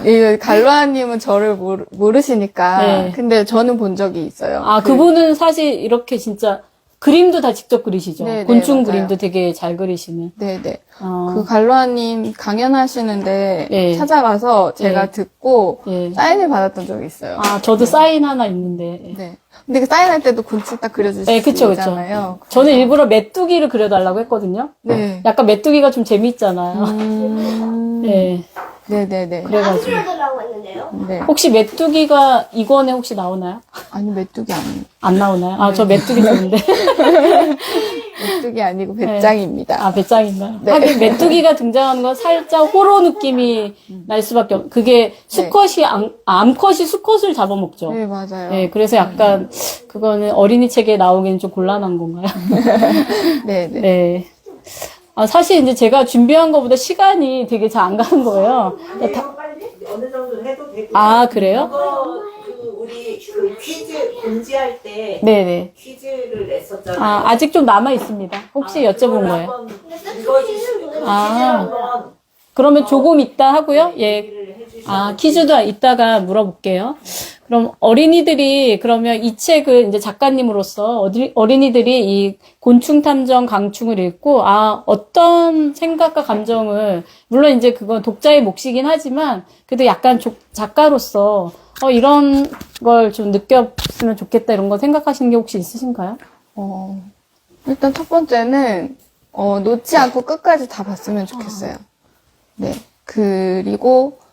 이 갈로아님은 저를 모르시니까. 네. 근데 저는 본 적이 있어요. 아, 그분은 사실 이렇게 진짜 그림도 다 직접 그리시죠. 네, 네, 곤충 맞아요. 그림도 되게 잘 그리시는. 네네. 어, 그 갈로아님 강연하시는데 네. 찾아가서 제가 네. 듣고 예. 사인을 받았던 적이 있어요. 아, 저도 사인 하나 있는데. 네. 근데 그 사인할 때도 곤충 딱 네, 그쵸, 그려주시잖아요. 그쵸. 저는 일부러 메뚜기를 그려달라고 했거든요. 네. 약간 메뚜기가 좀 재미있잖아요. 네. 네네네. 그래가지고. 들어달라고 했는데요. 네. 혹시 메뚜기가 이권에 혹시 나오나요? 아니, 메뚜기 아니에요. 안 나오나요? 아, 저 메뚜기 좋은데. 메뚜기 아니고 배짱입니다. 아, 배짱인가요? 네. 하긴 메뚜기가 등장하는 건 살짝 호러 느낌이 날 수밖에 없, 그게 수컷이, 암컷이 수컷을 잡아먹죠. 네, 맞아요. 네, 그래서 약간, 그거는 어린이 책에 나오기는 좀 곤란한 건가요? 네네. 네. 아, 사실 이제 제가 준비한 것보다 시간이 되게 잘 안 가는 거예요. 이거 빨리 어느 정도 해도 되고. 아, 그래요? 이거 우리 그 퀴즈 공지할 때 네네. 퀴즈를 냈었잖아요. 아, 아직 좀 남아 있습니다. 혹시 여쭤본 거예요? 읽어주시고 아. 퀴즈 한번 그러면 조금 이따 하고요. 예. 얘기를 해주시면. 아, 퀴즈도 이따가 물어볼게요. 그럼 어린이들이, 그러면 이 책을 이제 작가님으로서 어린이들이 이 곤충 탐정 강충을 읽고, 아, 어떤 생각과 감정을, 물론 이제 그건 독자의 몫이긴 하지만, 그래도 약간 작가로서, 이런 걸 좀 느꼈으면 좋겠다, 이런 거 생각하시는 게 혹시 있으신가요? 일단 첫 번째는, 놓지 않고 끝까지 다 봤으면 좋겠어요. 네. 그리고,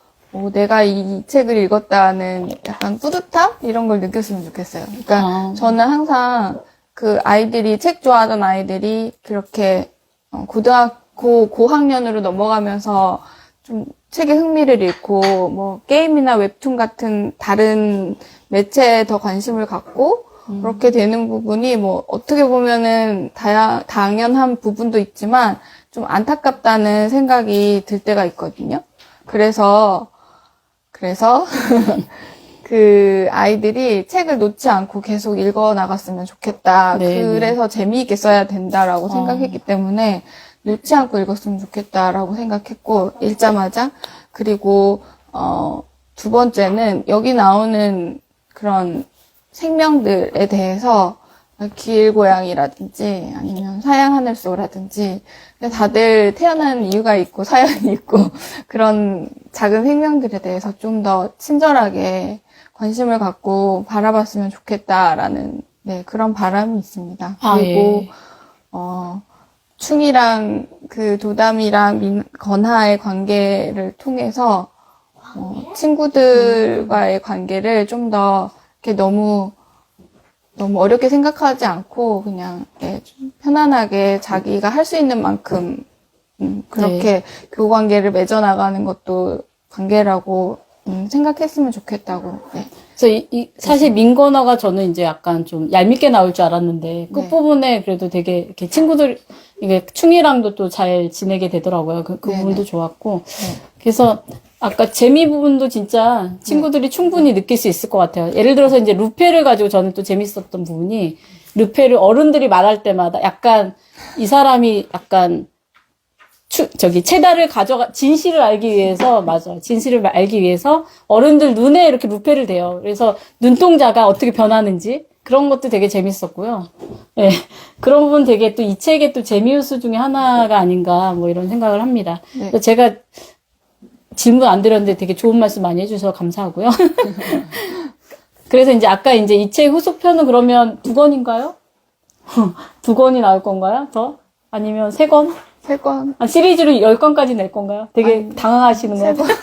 내가 이 책을 읽었다는 약간 뿌듯함? 이런 걸 느꼈으면 좋겠어요. 그러니까 아. 저는 항상 그 아이들이, 책 좋아하던 아이들이 그렇게 고등학교 고학년으로 넘어가면서 좀 책에 흥미를 잃고 뭐 게임이나 웹툰 같은 다른 매체에 더 관심을 갖고 그렇게 되는 부분이 뭐 어떻게 보면은 당연한 부분도 있지만 좀 안타깝다는 생각이 들 때가 있거든요. 그래서 그 아이들이 책을 놓지 않고 계속 읽어 나갔으면 좋겠다. 네, 그래서 재미있게 써야 된다라고 생각했기 때문에 놓지 않고 읽었으면 좋겠다라고 생각했고, 읽자마자. 그리고 두 번째는 여기 나오는 그런 생명들에 대해서 길고양이라든지 아니면 사양하늘소라든지 다들 태어난 이유가 있고 사연이 있고 그런 작은 생명들에 대해서 좀 더 친절하게 관심을 갖고 바라봤으면 좋겠다라는 그런 바람이 있습니다. 아, 그리고 예. 충이랑 그 도담이랑 건하의 관계를 통해서 친구들과의 관계를 좀 더 이렇게 너무 어렵게 생각하지 않고 그냥 좀 편안하게 자기가 할 수 있는 만큼 그렇게 교우 관계를 맺어나가는 것도 관계라고 생각했으면 좋겠다고. 네. 그래서 사실 민건어가 저는 이제 약간 좀 얄밉게 나올 줄 알았는데 끝부분에 그래도 되게 이렇게 친구들 이게 충이랑도 또 잘 지내게 되더라고요. 그 부분도 좋았고. 그래서 아까 재미 부분도 진짜 친구들이 충분히 느낄 수 있을 것 같아요. 예를 들어서 이제 루페를 가지고 저는 또 재밌었던 부분이 루페를 어른들이 말할 때마다 약간 이 사람이 약간 체다를 진실을 알기 위해서, 맞아요. 진실을 알기 위해서 어른들 눈에 이렇게 루페를 대요. 그래서 눈동자가 어떻게 변하는지 그런 것도 되게 재밌었고요. 예. 그런 부분 되게 또 이 책의 또 재미요소 중에 하나가 아닌가 뭐 이런 생각을 합니다. 네. 그래서 제가 질문 안 드렸는데 되게 좋은 말씀 많이 해주셔서 감사하고요. 그래서 이제 아까 이제 이 책 후속편은 그러면 2권인가요? 2권이 나올 건가요? 더? 아니면 3권? 3권. 아, 시리즈로 10권까지 낼 건가요? 되게 당황하시는 것 같아요.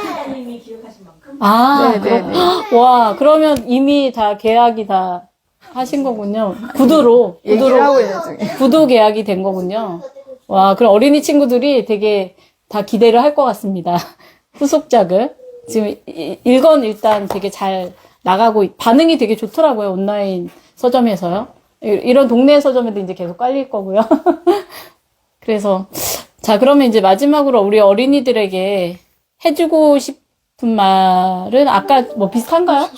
하나님이 기억하신 만큼. 아, 네네네. 와, 그러면 이미 다 계약이 다 하신 거군요. 구두로 얘기를 하고 있는 중에. 구두 계약이 된 거군요. 와, 그럼 어린이 친구들이 되게 다 기대를 할 것 같습니다. 후속작을. 지금 1권 일단 되게 잘 나가고, 반응이 되게 좋더라고요. 온라인 서점에서요. 이런 동네 서점에도 이제 계속 깔릴 거고요. 그래서, 자, 그러면 이제 마지막으로 우리 어린이들에게 해주고 싶은 말은 아까 뭐 비슷한가요?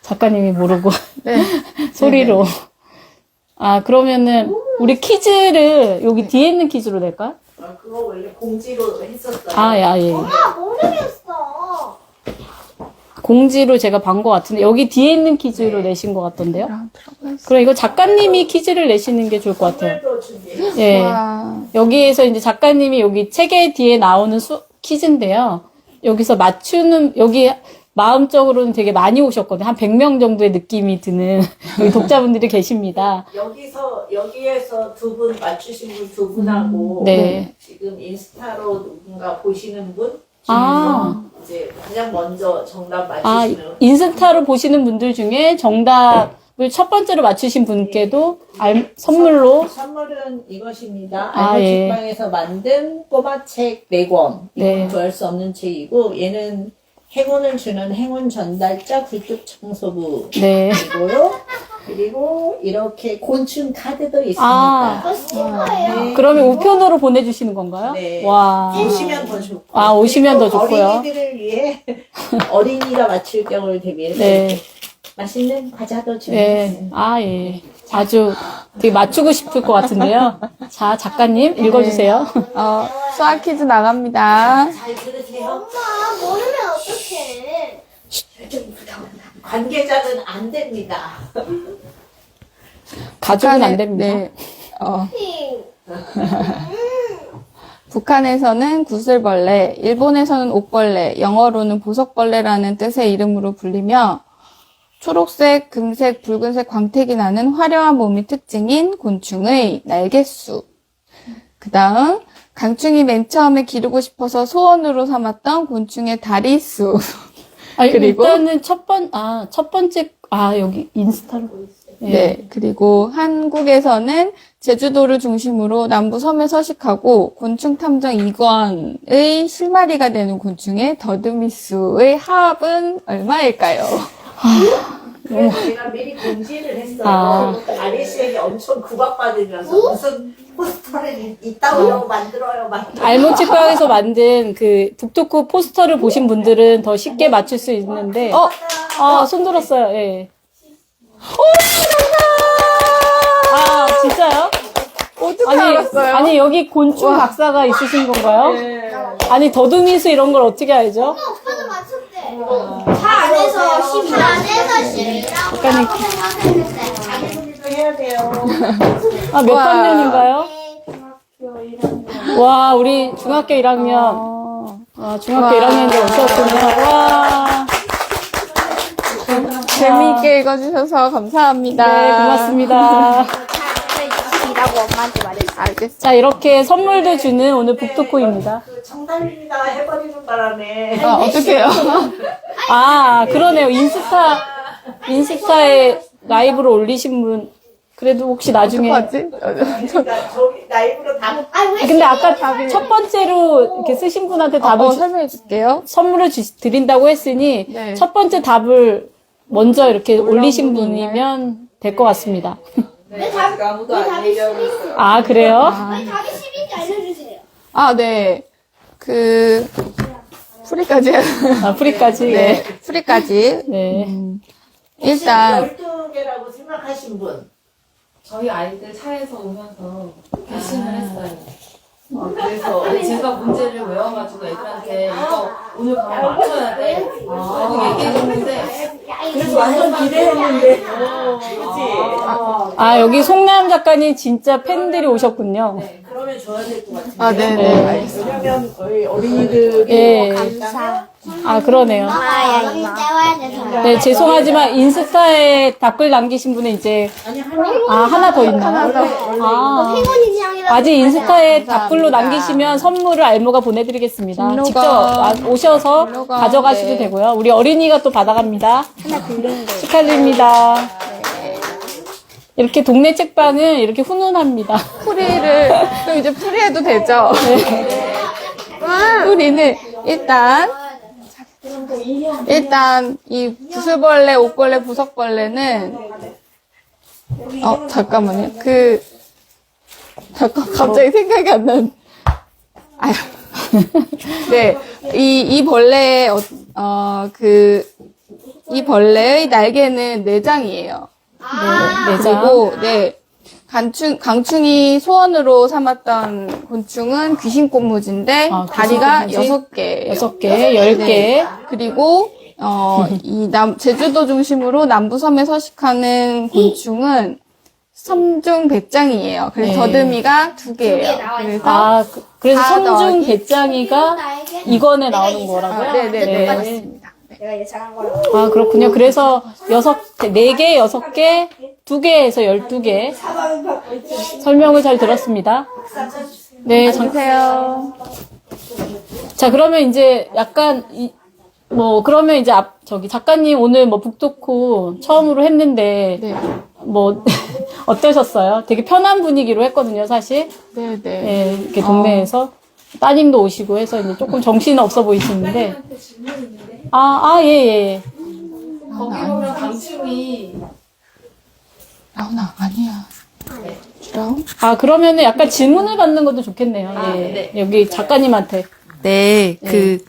작가님이 모르고 네. 소리로. 아, 그러면은 우리 퀴즈를 여기 뒤에 있는 퀴즈로 낼까요? 그거 원래 공지로 했었어요. 아, 야, 예. 모르겠어. 공지로 제가 본 것 같은데 여기 뒤에 있는 퀴즈로 내신 것 같던데요? 그럼 이거 작가님이 퀴즈를 내시는 게 좋을 것 같아요. 선물도 준비했어요. 예. 와. 여기에서 이제 작가님이 여기 책의 뒤에 나오는 퀴즈인데요. 여기서 맞추는, 여기 마음적으로는 되게 많이 오셨거든요. 한 100명 정도의 느낌이 드는 여기 독자분들이 계십니다. 여기에서 두 분 맞추신 분 두 분하고 네. 지금 인스타로 누군가 보시는 분 아. 중에서 이제 가장 먼저 정답 아, 맞추시는 인스타로 보시는 분들 중에 정답을 첫 번째로 맞추신 분께도 선물로 선물은 이것입니다. 아, 예. 알모책방에서 만든 꼬마책 4권. 네. 이건 구할 수 없는 책이고 얘는 행운을 주는 행운 전달자 굴뚝 청소부이고요. 네. 그리고 이렇게 곤충 카드도 있습니다. 아. 네. 그러면 우편으로 보내주시는 건가요? 네. 와. 오시면 더 좋고. 아, 오시면 더 그리고 좋고요. 어린이들을 위해 어린이가 맞출 경우를 대비해서 네. 이렇게 맛있는 과자도 네. 준비했어요. 아, 예. 아주 되게 맞추고 싶을 것 같은데요. 자, 작가님, 읽어주세요. 수학 퀴즈 나갑니다. 잘 들으세요. 엄마, 모르면 어떡해. 관계자는 안 됩니다. 가족은 안 됩니다. 네. 북한에서는 구슬벌레, 일본에서는 옥벌레, 영어로는 보석벌레라는 뜻의 이름으로 불리며 초록색, 금색, 붉은색 광택이 나는 화려한 몸이 특징인 곤충의 날갯수. 그 다음, 강충이 맨 처음에 기르고 싶어서 소원으로 삼았던 곤충의 다리수. 아니, 그리고- 일단은 첫 번째, 여기 인스타로 보였어요. 네. 그리고 한국에서는 제주도를 중심으로 남부 섬에 서식하고 곤충 탐정 2권의 실마리가 되는 곤충의 더듬이수의 합은 얼마일까요? 그래서 제가 미리 공지를 했어요. 아. 아리 씨에게 엄청 구박받으면서 무슨 포스터를 이따오려고 만들어요. 알모책방에서 만든 그 북토크 포스터를 보신 분들은 더 쉽게 맞출 수 있는데, 손 들었어요, 예. 아, 진짜요? 어떻게 알았어요? 아니, 여기 곤충 박사가 있으신 건가요? 아니, 더듬이수 이런 걸 어떻게 알죠? 오빠도 맞췄대. 4 안에서 10. 4 안에서 10이라고 작가님. 생각했는데. 자기분들도 해야 돼요. 아, 몇 와. 학년인가요? 중학교 1학년. 와, 우리 중학교 1학년. 와, 중학교 1학년인데 오셨군요. 와. 재미있게 읽어주셔서 감사합니다. 네, 고맙습니다. 20이라고 엄마한테 말했어. 알겠습니다. 자, 이렇게 선물도 주는 오늘 북토크입니다. 그 정답입니다 해버리는 바람에 어떡해요? 아, 그러네요. 인스타에 라이브로 올리신 분, 그래도 혹시 나중에. 어떡하지? 그러니까 저기 라이브로 다 근데 아까 첫 번째로 이렇게 쓰신 분한테 답을 설명해 줄게요. 선물을 드린다고 했으니, 네. 첫 번째 답을 먼저 이렇게 올리신 분이면 될 것 같습니다. 네, 아직 아무도 안 얘기하고 있어요. 아, 그래요? 왜 답이 10인지 알려주세요. 네. 프리까지. 아, 프리까지. 네. 네. 프리까지. 네. 일단, 12개라고 생각하신 분. 저희 아이들 차에서 오면서 결심을 했어요. 그래서 제가 문제를 외워가지고 애들한테 이거 오늘 밤 맞춰야 돼. 라고 얘기해줬는데 그래서 완전 기대했는데. 그치? 아, 여기 송나영 작가님 진짜 팬들이 오셨군요. 네, 그런 그러면 줘야 될 것 같은데. 아, 네네. 네. 알겠습니다. 왜냐면 저희 어린이들이 예. 있다면 아, 그러네요. 아, 언니 떼와야 돼서. 네, 죄송하지만 인스타에 답글 남기신 분은 이제 아니 하나 하나 더 있나요? 아, 행운이 지향이라고. 아직 인스타에 감사합니다. 답글로 남기시면 선물을 알모가 보내드리겠습니다. 진로가- 직접 오셔서 진로가, 가져가셔도 네. 되고요. 우리 어린이가 또 받아갑니다. 축하드립니다. 이렇게 동네 책방은 이렇게 훈훈합니다. 풀이를, 그럼 이제 풀이해도 되죠? 풀이는 일단 이 부슬벌레, 옥벌레, 부석벌레는 잠깐만요. 갑자기 생각이 안 난. 아유. 네, 이 벌레의 이 벌레의 날개는 내장이에요. 네, 내장. 그리고 네. 강충이 소원으로 삼았던 곤충은 귀신꽃무지인데 아, 다리가 귀신꽃무지? 6개예요. 6개, 10개. 그리고 제주도 중심으로 남부섬에 서식하는 곤충은 섬중 배짱이에요. 그래서 네. 더듬이가 2개예요. 그래서 아, 그래서 다 섬중 더하기? 배짱이가 이건에 나오는 거라고요? 네네네 맞습니다. 내가 예상한 거라고. 아, 그렇군요. 그래서 4개, 6개, 2개에서 12개. 설명을 잘 들었습니다. 네, 안녕하세요. 자, 그러면 이제 약간, 그러면 이제 작가님 오늘 북토크 처음으로 했는데, 네. 어떠셨어요? 되게 편한 분위기로 했거든요, 사실. 네네. 예, 이렇게 동네에서. 따님도 오시고 해서 이제 조금 정신 없어 보이시는데. 예, 예. 거기 보면 강충이 라온아 아니야. 라온? 그러면은 약간 질문을 받는 것도 좋겠네요. 예. 네. 여기 작가님한테. 네,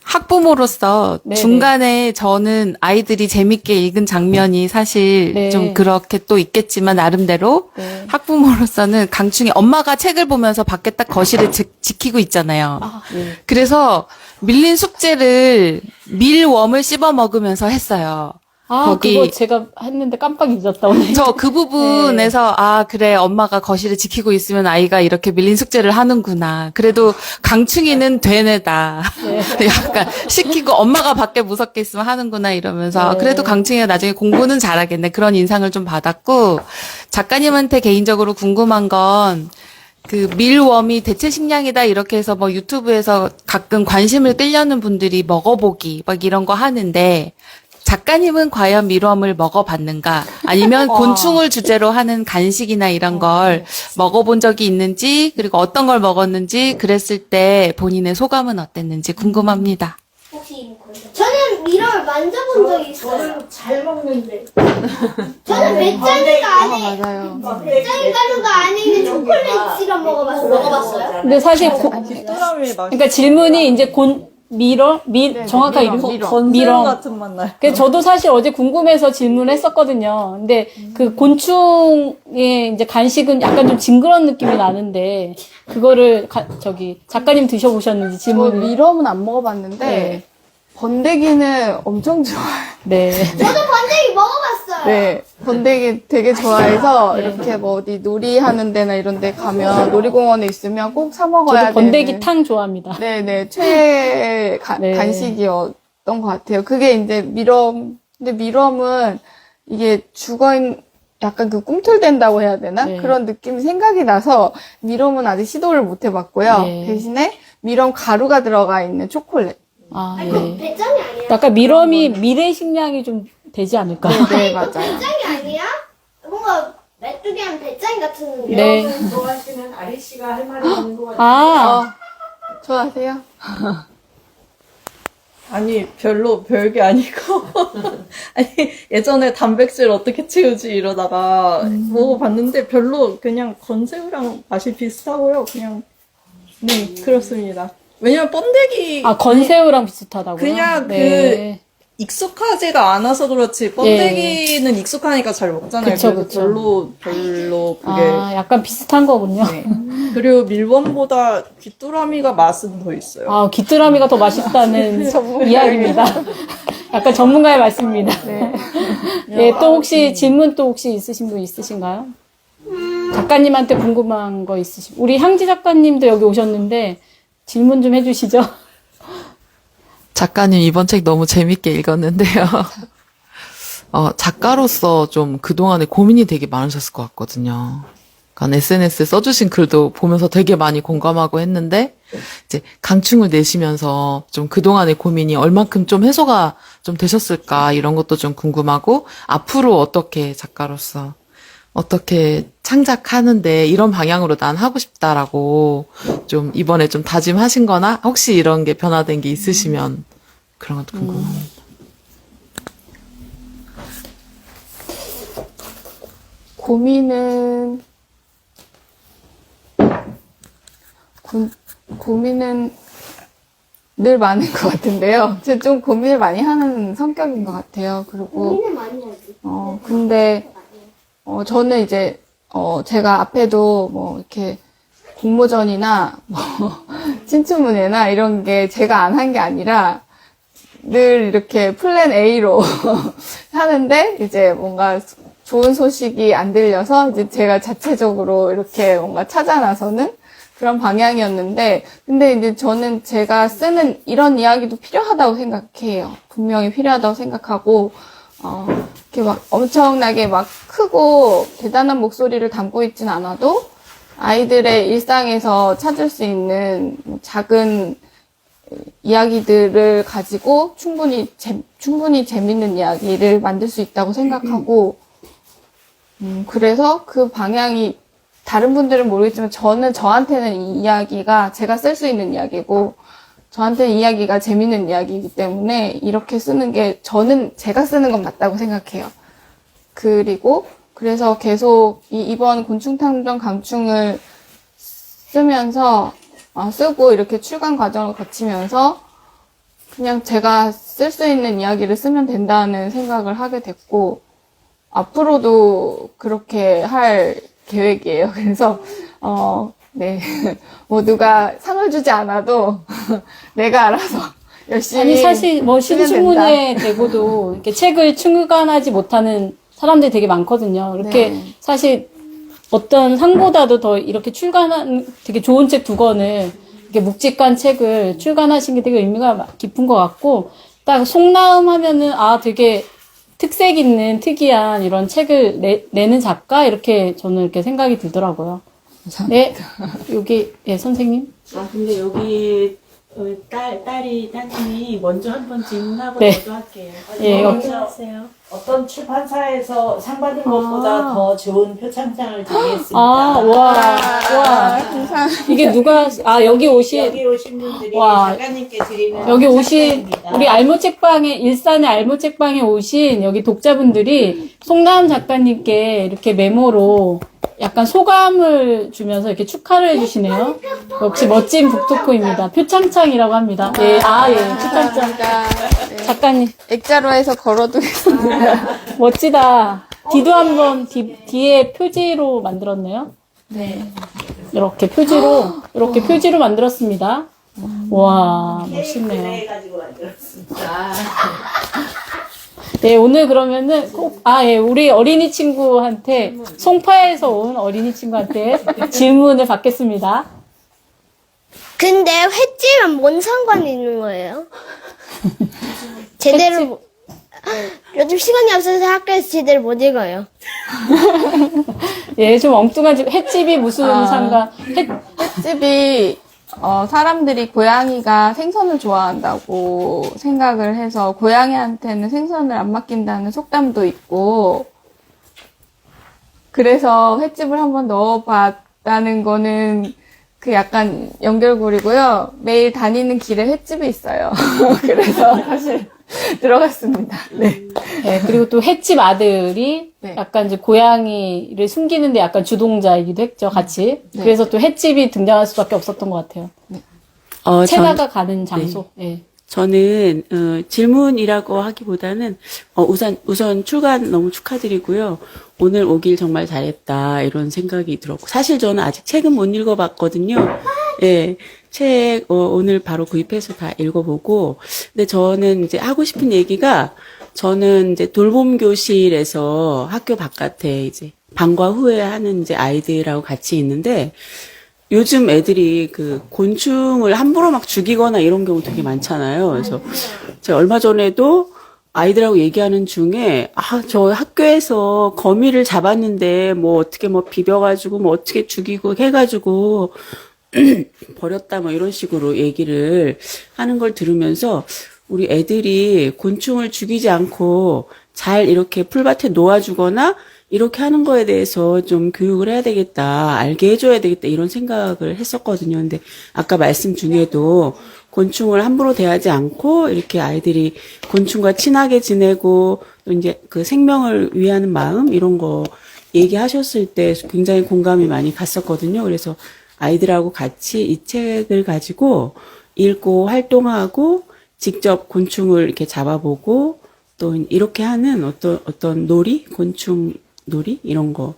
학부모로서 네, 중간에 저는 아이들이 재밌게 읽은 장면이 사실 네. 좀 그렇게 또 있겠지만 나름대로 네. 학부모로서는 강충이 엄마가 책을 보면서 밖에 딱 거실을 지키고 있잖아요. 예. 그래서 밀린 숙제를 밀웜을 씹어 먹으면서 했어요. 거기- 그거 제가 했는데 깜빡 잊었다, 오늘. 저 그 부분에서 그래 엄마가 거실을 지키고 있으면 아이가 이렇게 밀린 숙제를 하는구나. 그래도 강충이는 되네다. 약간 시키고 엄마가 밖에 무섭게 있으면 하는구나 이러면서 네. 그래도 강충이가 나중에 공부는 잘하겠네. 그런 인상을 좀 받았고 작가님한테 개인적으로 궁금한 건 그 밀웜이 대체 식량이다 이렇게 해서 유튜브에서 가끔 관심을 끌려는 분들이 먹어보기 이런 거 하는데 작가님은 과연 밀웜을 먹어봤는가? 아니면 곤충을 주제로 하는 간식이나 이런 걸 먹어본 적이 있는지, 그리고 어떤 걸 먹었는지, 그랬을 때 본인의 소감은 어땠는지 궁금합니다. 혹시 그러셨어요? 저는 미러를 만져본 적이 있어요. 저는 잘 먹는데. 저는 배짱이가 안에 맞아요. 배짱이 가루가 안에 있는 초콜릿 시럽 먹어봤어요. 근데 사실, 귀뚜라미 맛. 그러니까 질문이 이제 정확한 이름? 건새우 같은 맛 나요. 그래서 저도 사실 어제 궁금해서 질문을 했었거든요. 근데 그 곤충의 이제 간식은 약간 좀 징그러운 느낌이 나는데, 그거를 작가님 드셔보셨는지 저 질문을. 밀웜은 안 먹어봤는데 네. 번데기는 엄청 좋아해요. 네. 저도 번데기 먹어봤어요. 네, 번데기 되게 좋아해서 이렇게 어디 놀이하는 데나 이런 데 가면 놀이공원에 있으면 꼭 사 먹어야 저도 번데기 되는. 탕 좋아합니다. 네네, 최애 네. 간식이었던 것 같아요. 그게 이제 근데 밀웜은 이게 약간 꿈틀댄다고 해야 되나? 네. 그런 느낌이 생각이 나서 밀웜은 아직 시도를 못 해봤고요. 네. 대신에 밀웜 가루가 들어가 있는 초콜릿. 그럼 배짱이 아니야? 약간 밀웜이 미래 식량이 좀 되지 않을까? 네, 맞아요. 배짱이 아니야? 뭔가 메뚜기랑 배짱이 같은 네. 좋아하시는 아리 씨가 할 말이 있는 것 같아요. 좋아하세요? 아니 별게 아니고 아니 예전에 단백질 어떻게 채우지 이러다가 먹어봤는데 별로 그냥 건새우랑 맛이 비슷하고요. 그냥 네 그렇습니다. 왜냐면 번데기 건새우랑 비슷하다고요? 그냥 네. 익숙하지가 않아서 그렇지 번데기는 익숙하니까 잘 먹잖아요. 그쵸, 그래서 그쵸. 별로 그게 약간 비슷한 거군요. 네. 그리고 밀웜보다 귀뚜라미가 맛은 더 있어요. 귀뚜라미가 더 맛있다는 이야기입니다. 약간 전문가의 말씀입니다. 네. 또 혹시 질문 또 혹시 있으신 분 있으신가요? 작가님한테 궁금한 거 있으시면 우리 향지 작가님도 여기 오셨는데 질문 좀 해주시죠. 작가님 이번 책 너무 재밌게 읽었는데요. 작가로서 좀 그동안에 고민이 되게 많으셨을 것 같거든요. 그러니까 SNS에 써주신 글도 보면서 되게 많이 공감하고 했는데, 이제 강충을 내시면서 좀 그동안의 고민이 얼만큼 좀 해소가 좀 되셨을까, 이런 것도 좀 궁금하고, 앞으로 어떻게 작가로서, 어떻게 창작하는데 이런 방향으로 난 하고 싶다라고 좀 이번에 좀 다짐하신 거나, 혹시 이런 게 변화된 게 있으시면 그런 것도 궁금합니다. 고민은 늘 많은 것 같은데요. 제가 좀 고민을 많이 하는 성격인 것 같아요. 그리고, 고민을 많이 하지. 근데, 저는 이제, 제가 앞에도 뭐, 이렇게, 공모전이나, 뭐, 친추문예나 이런 게 제가 안 한 게 아니라, 늘 이렇게 플랜 A로 하는데, 이제 뭔가 좋은 소식이 안 들려서, 이제 제가 자체적으로 이렇게 뭔가 찾아 나서는 그런 방향이었는데, 근데 이제 저는 제가 쓰는 이런 이야기도 필요하다고 생각해요. 분명히 필요하다고 생각하고, 이렇게 막 엄청나게 막 크고 대단한 목소리를 담고 있진 않아도 아이들의 일상에서 찾을 수 있는 작은 이야기들을 가지고 충분히 재밌는 이야기를 만들 수 있다고 생각하고, 그래서 그 방향이 다른 분들은 모르겠지만 저한테는 이 이야기가 제가 쓸 수 있는 이야기고 저한테는 이야기가 재밌는 이야기이기 때문에 이렇게 쓰는 게 제가 쓰는 건 맞다고 생각해요. 그래서 계속 이번 곤충탐정 강충을 쓰고 이렇게 출간 과정을 거치면서 그냥 제가 쓸 수 있는 이야기를 쓰면 된다는 생각을 하게 됐고 앞으로도 그렇게 할 계획이에요. 그래서, 네. 뭐 누가 상을 주지 않아도 내가 알아서 열심히. 아니, 사실 뭐 쓰면 시주문에 대고도 이렇게 책을 출간하지 못하는 사람들이 되게 많거든요. 이렇게 네. 사실 어떤 상보다도 더 이렇게 출간한 되게 좋은 책 두 권을 이렇게 묵직한 책을 출간하신 게 되게 의미가 깊은 것 같고, 딱 속나음 하면은 되게 특색 있는 특이한 이런 책을 내는 작가? 이렇게 저는 이렇게 생각이 들더라고요. 네. 여기, 예, 선생님. 근데 여기 따님이 먼저 한번 질문하고 네. 저도 할게요. 예, 먼저 하세요. 어떤 출판사에서 상 받은 것보다 더 좋은 표창장을 드리겠습니다. 와. 감사합니다. 이게 여기 오신, 여기 오신 분들이 와. 작가님께 드리는 여기 오신, 표창장입니다. 우리 일산의 알모책방에 오신 여기 독자분들이 송나은 작가님께 이렇게 메모로 약간 소감을 주면서 이렇게 축하를 해주시네요. 역시 멋진 북토크입니다. 표창장이라고 합니다. 예, 표창장. 네. 작가님, 액자로 해서 걸어두겠습니다. 멋지다. 뒤도 한번, 뒤에 표지로 만들었네요. 네. 이렇게 표지로 만들었습니다. 와, 멋있네요. 해가지고 만들었습니다. 네, 오늘 그러면은 우리 어린이 친구한테, 송파에서 온 어린이 친구한테 질문을 받겠습니다. 근데 횟집은 뭔 상관이 있는 거예요? 제대로 요즘 시간이 없어서 학교에서 제대로 못 읽어요. 예, 좀 엉뚱한 횟집이 무슨 상관, 횟집이 사람들이 고양이가 생선을 좋아한다고 생각을 해서 고양이한테는 생선을 안 맡긴다는 속담도 있고 그래서 횟집을 한번 넣어봤다는 거는 그 약간 연결고리고요. 매일 다니는 길에 횟집이 있어요. 그래서 사실 들어갔습니다. 네. 네, 그리고 또 횟집 아들이 네. 약간 이제 고양이를 숨기는데 약간 주동자이기도 했죠, 같이. 네. 그래서 또 횟집이 등장할 수밖에 없었던 것 같아요. 채나가 가는 장소. 예. 저는 질문이라고 하기보다는 우선 출간 너무 축하드리고요. 오늘 오길 정말 잘했다 이런 생각이 들었고 사실 저는 아직 책은 못 읽어봤거든요. 예, 책 오늘 바로 구입해서 다 읽어보고 근데 저는 이제 하고 싶은 얘기가 저는 이제 돌봄 교실에서 학교 바깥에 이제 방과 후에 하는 이제 아이들하고 같이 있는데 요즘 애들이 그 곤충을 함부로 막 죽이거나 이런 경우 되게 많잖아요. 그래서 제가 얼마 전에도 아이들하고 얘기하는 중에 저 학교에서 거미를 잡았는데 뭐 어떻게 뭐 비벼가지고 뭐 어떻게 죽이고 해가지고 버렸다 뭐 이런 식으로 얘기를 하는 걸 들으면서 우리 애들이 곤충을 죽이지 않고 잘 이렇게 풀밭에 놓아주거나 이렇게 하는 거에 대해서 좀 교육을 해야 되겠다, 알게 해줘야 되겠다 이런 생각을 했었거든요. 근데 아까 말씀 중에도 곤충을 함부로 대하지 않고 이렇게 아이들이 곤충과 친하게 지내고 또 이제 그 생명을 위하는 마음 이런 거 얘기하셨을 때 굉장히 공감이 많이 갔었거든요. 그래서 아이들하고 같이 이 책을 가지고 읽고 활동하고 직접 곤충을 이렇게 잡아보고 또 이렇게 하는 어떤 놀이, 곤충 놀이 이런 거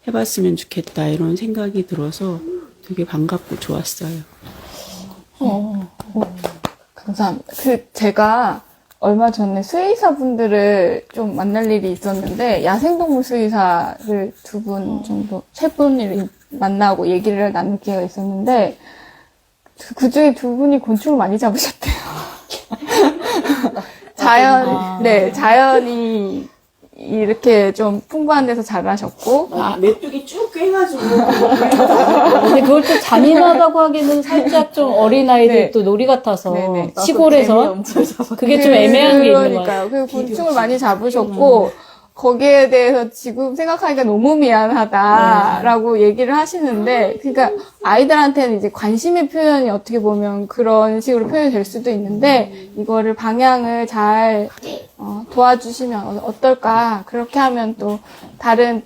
해봤으면 좋겠다 이런 생각이 들어서 되게 반갑고 좋았어요. 감사합니다. 제가 얼마 전에 수의사분들을 좀 만날 일이 있었는데, 야생동물 수의사를 2분 정도, 3분을 만나고 얘기를 나눌 기회가 있었는데, 그 중에 2분이 곤충을 많이 잡으셨대요. 자연이 이렇게 좀 풍부한 데서 자라셨고. 메뚜기 쭉 꿰가지고. 근데 그걸 또 잔인하다고 하기는 살짝 좀 어린아이들 또 놀이 같아서 시골에서 그게 좀 애매한 게 있는 것 같아요. 그 곤충을 많이 잡으셨고 거기에 대해서 지금 생각하니까 너무 미안하다라고 얘기를 하시는데, 그러니까 아이들한테는 이제 관심의 표현이 어떻게 보면 그런 식으로 표현이 될 수도 있는데, 이거를 방향을 잘 도와주시면 어떨까. 그렇게 하면 또 다른,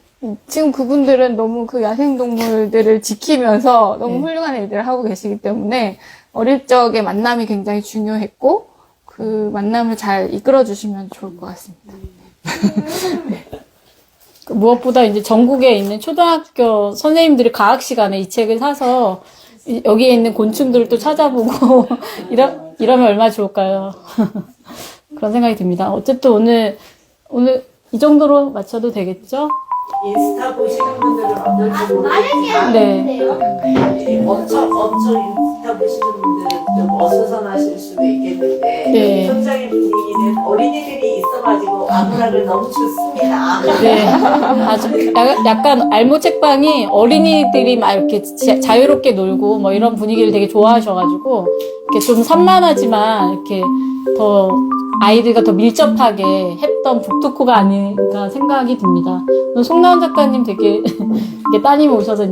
지금 그분들은 너무 그 야생동물들을 지키면서 너무 훌륭한 일들을 하고 계시기 때문에 어릴 적의 만남이 굉장히 중요했고, 그 만남을 잘 이끌어 주시면 좋을 것 같습니다. 무엇보다 이제 전국에 있는 초등학교 선생님들이 과학 시간에 이 책을 사서 여기에 있는 곤충들을 또 찾아보고 이러면 얼마나 좋을까요? 그런 생각이 듭니다. 어쨌든 오늘 이 정도로 마쳐도 되겠죠? 인스타 보시는 분들은 어떨지 모르겠지만 엄청 인스타 보시는 분들은 좀 어수선하실 수도 있겠는데 현장의 분위기는 어린이들이 있어가지고 아무나를 너무 좋습니다. 네, 아주 약간 알모 책방이 어린이들이 막 이렇게 자유롭게 놀고 뭐 이런 분위기를 되게 좋아하셔가지고 이렇게 좀 산만하지만 이렇게 더 아이들과 더 밀접하게 했던 북토크가 아닌가 생각이 듭니다. 송나은 작가님 되게 따님이 오셔서 이제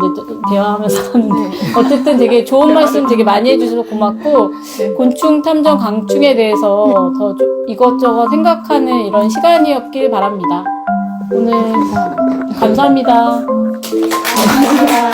대화하면서 하는데 어쨌든 되게 좋은 말씀 되게 많이 해주셔서 고맙고 곤충 탐정 강충에 대해서 더 이것저것 생각하는 이런 시간이었길 바랍니다. 오늘 감사합니다. 감사합니다.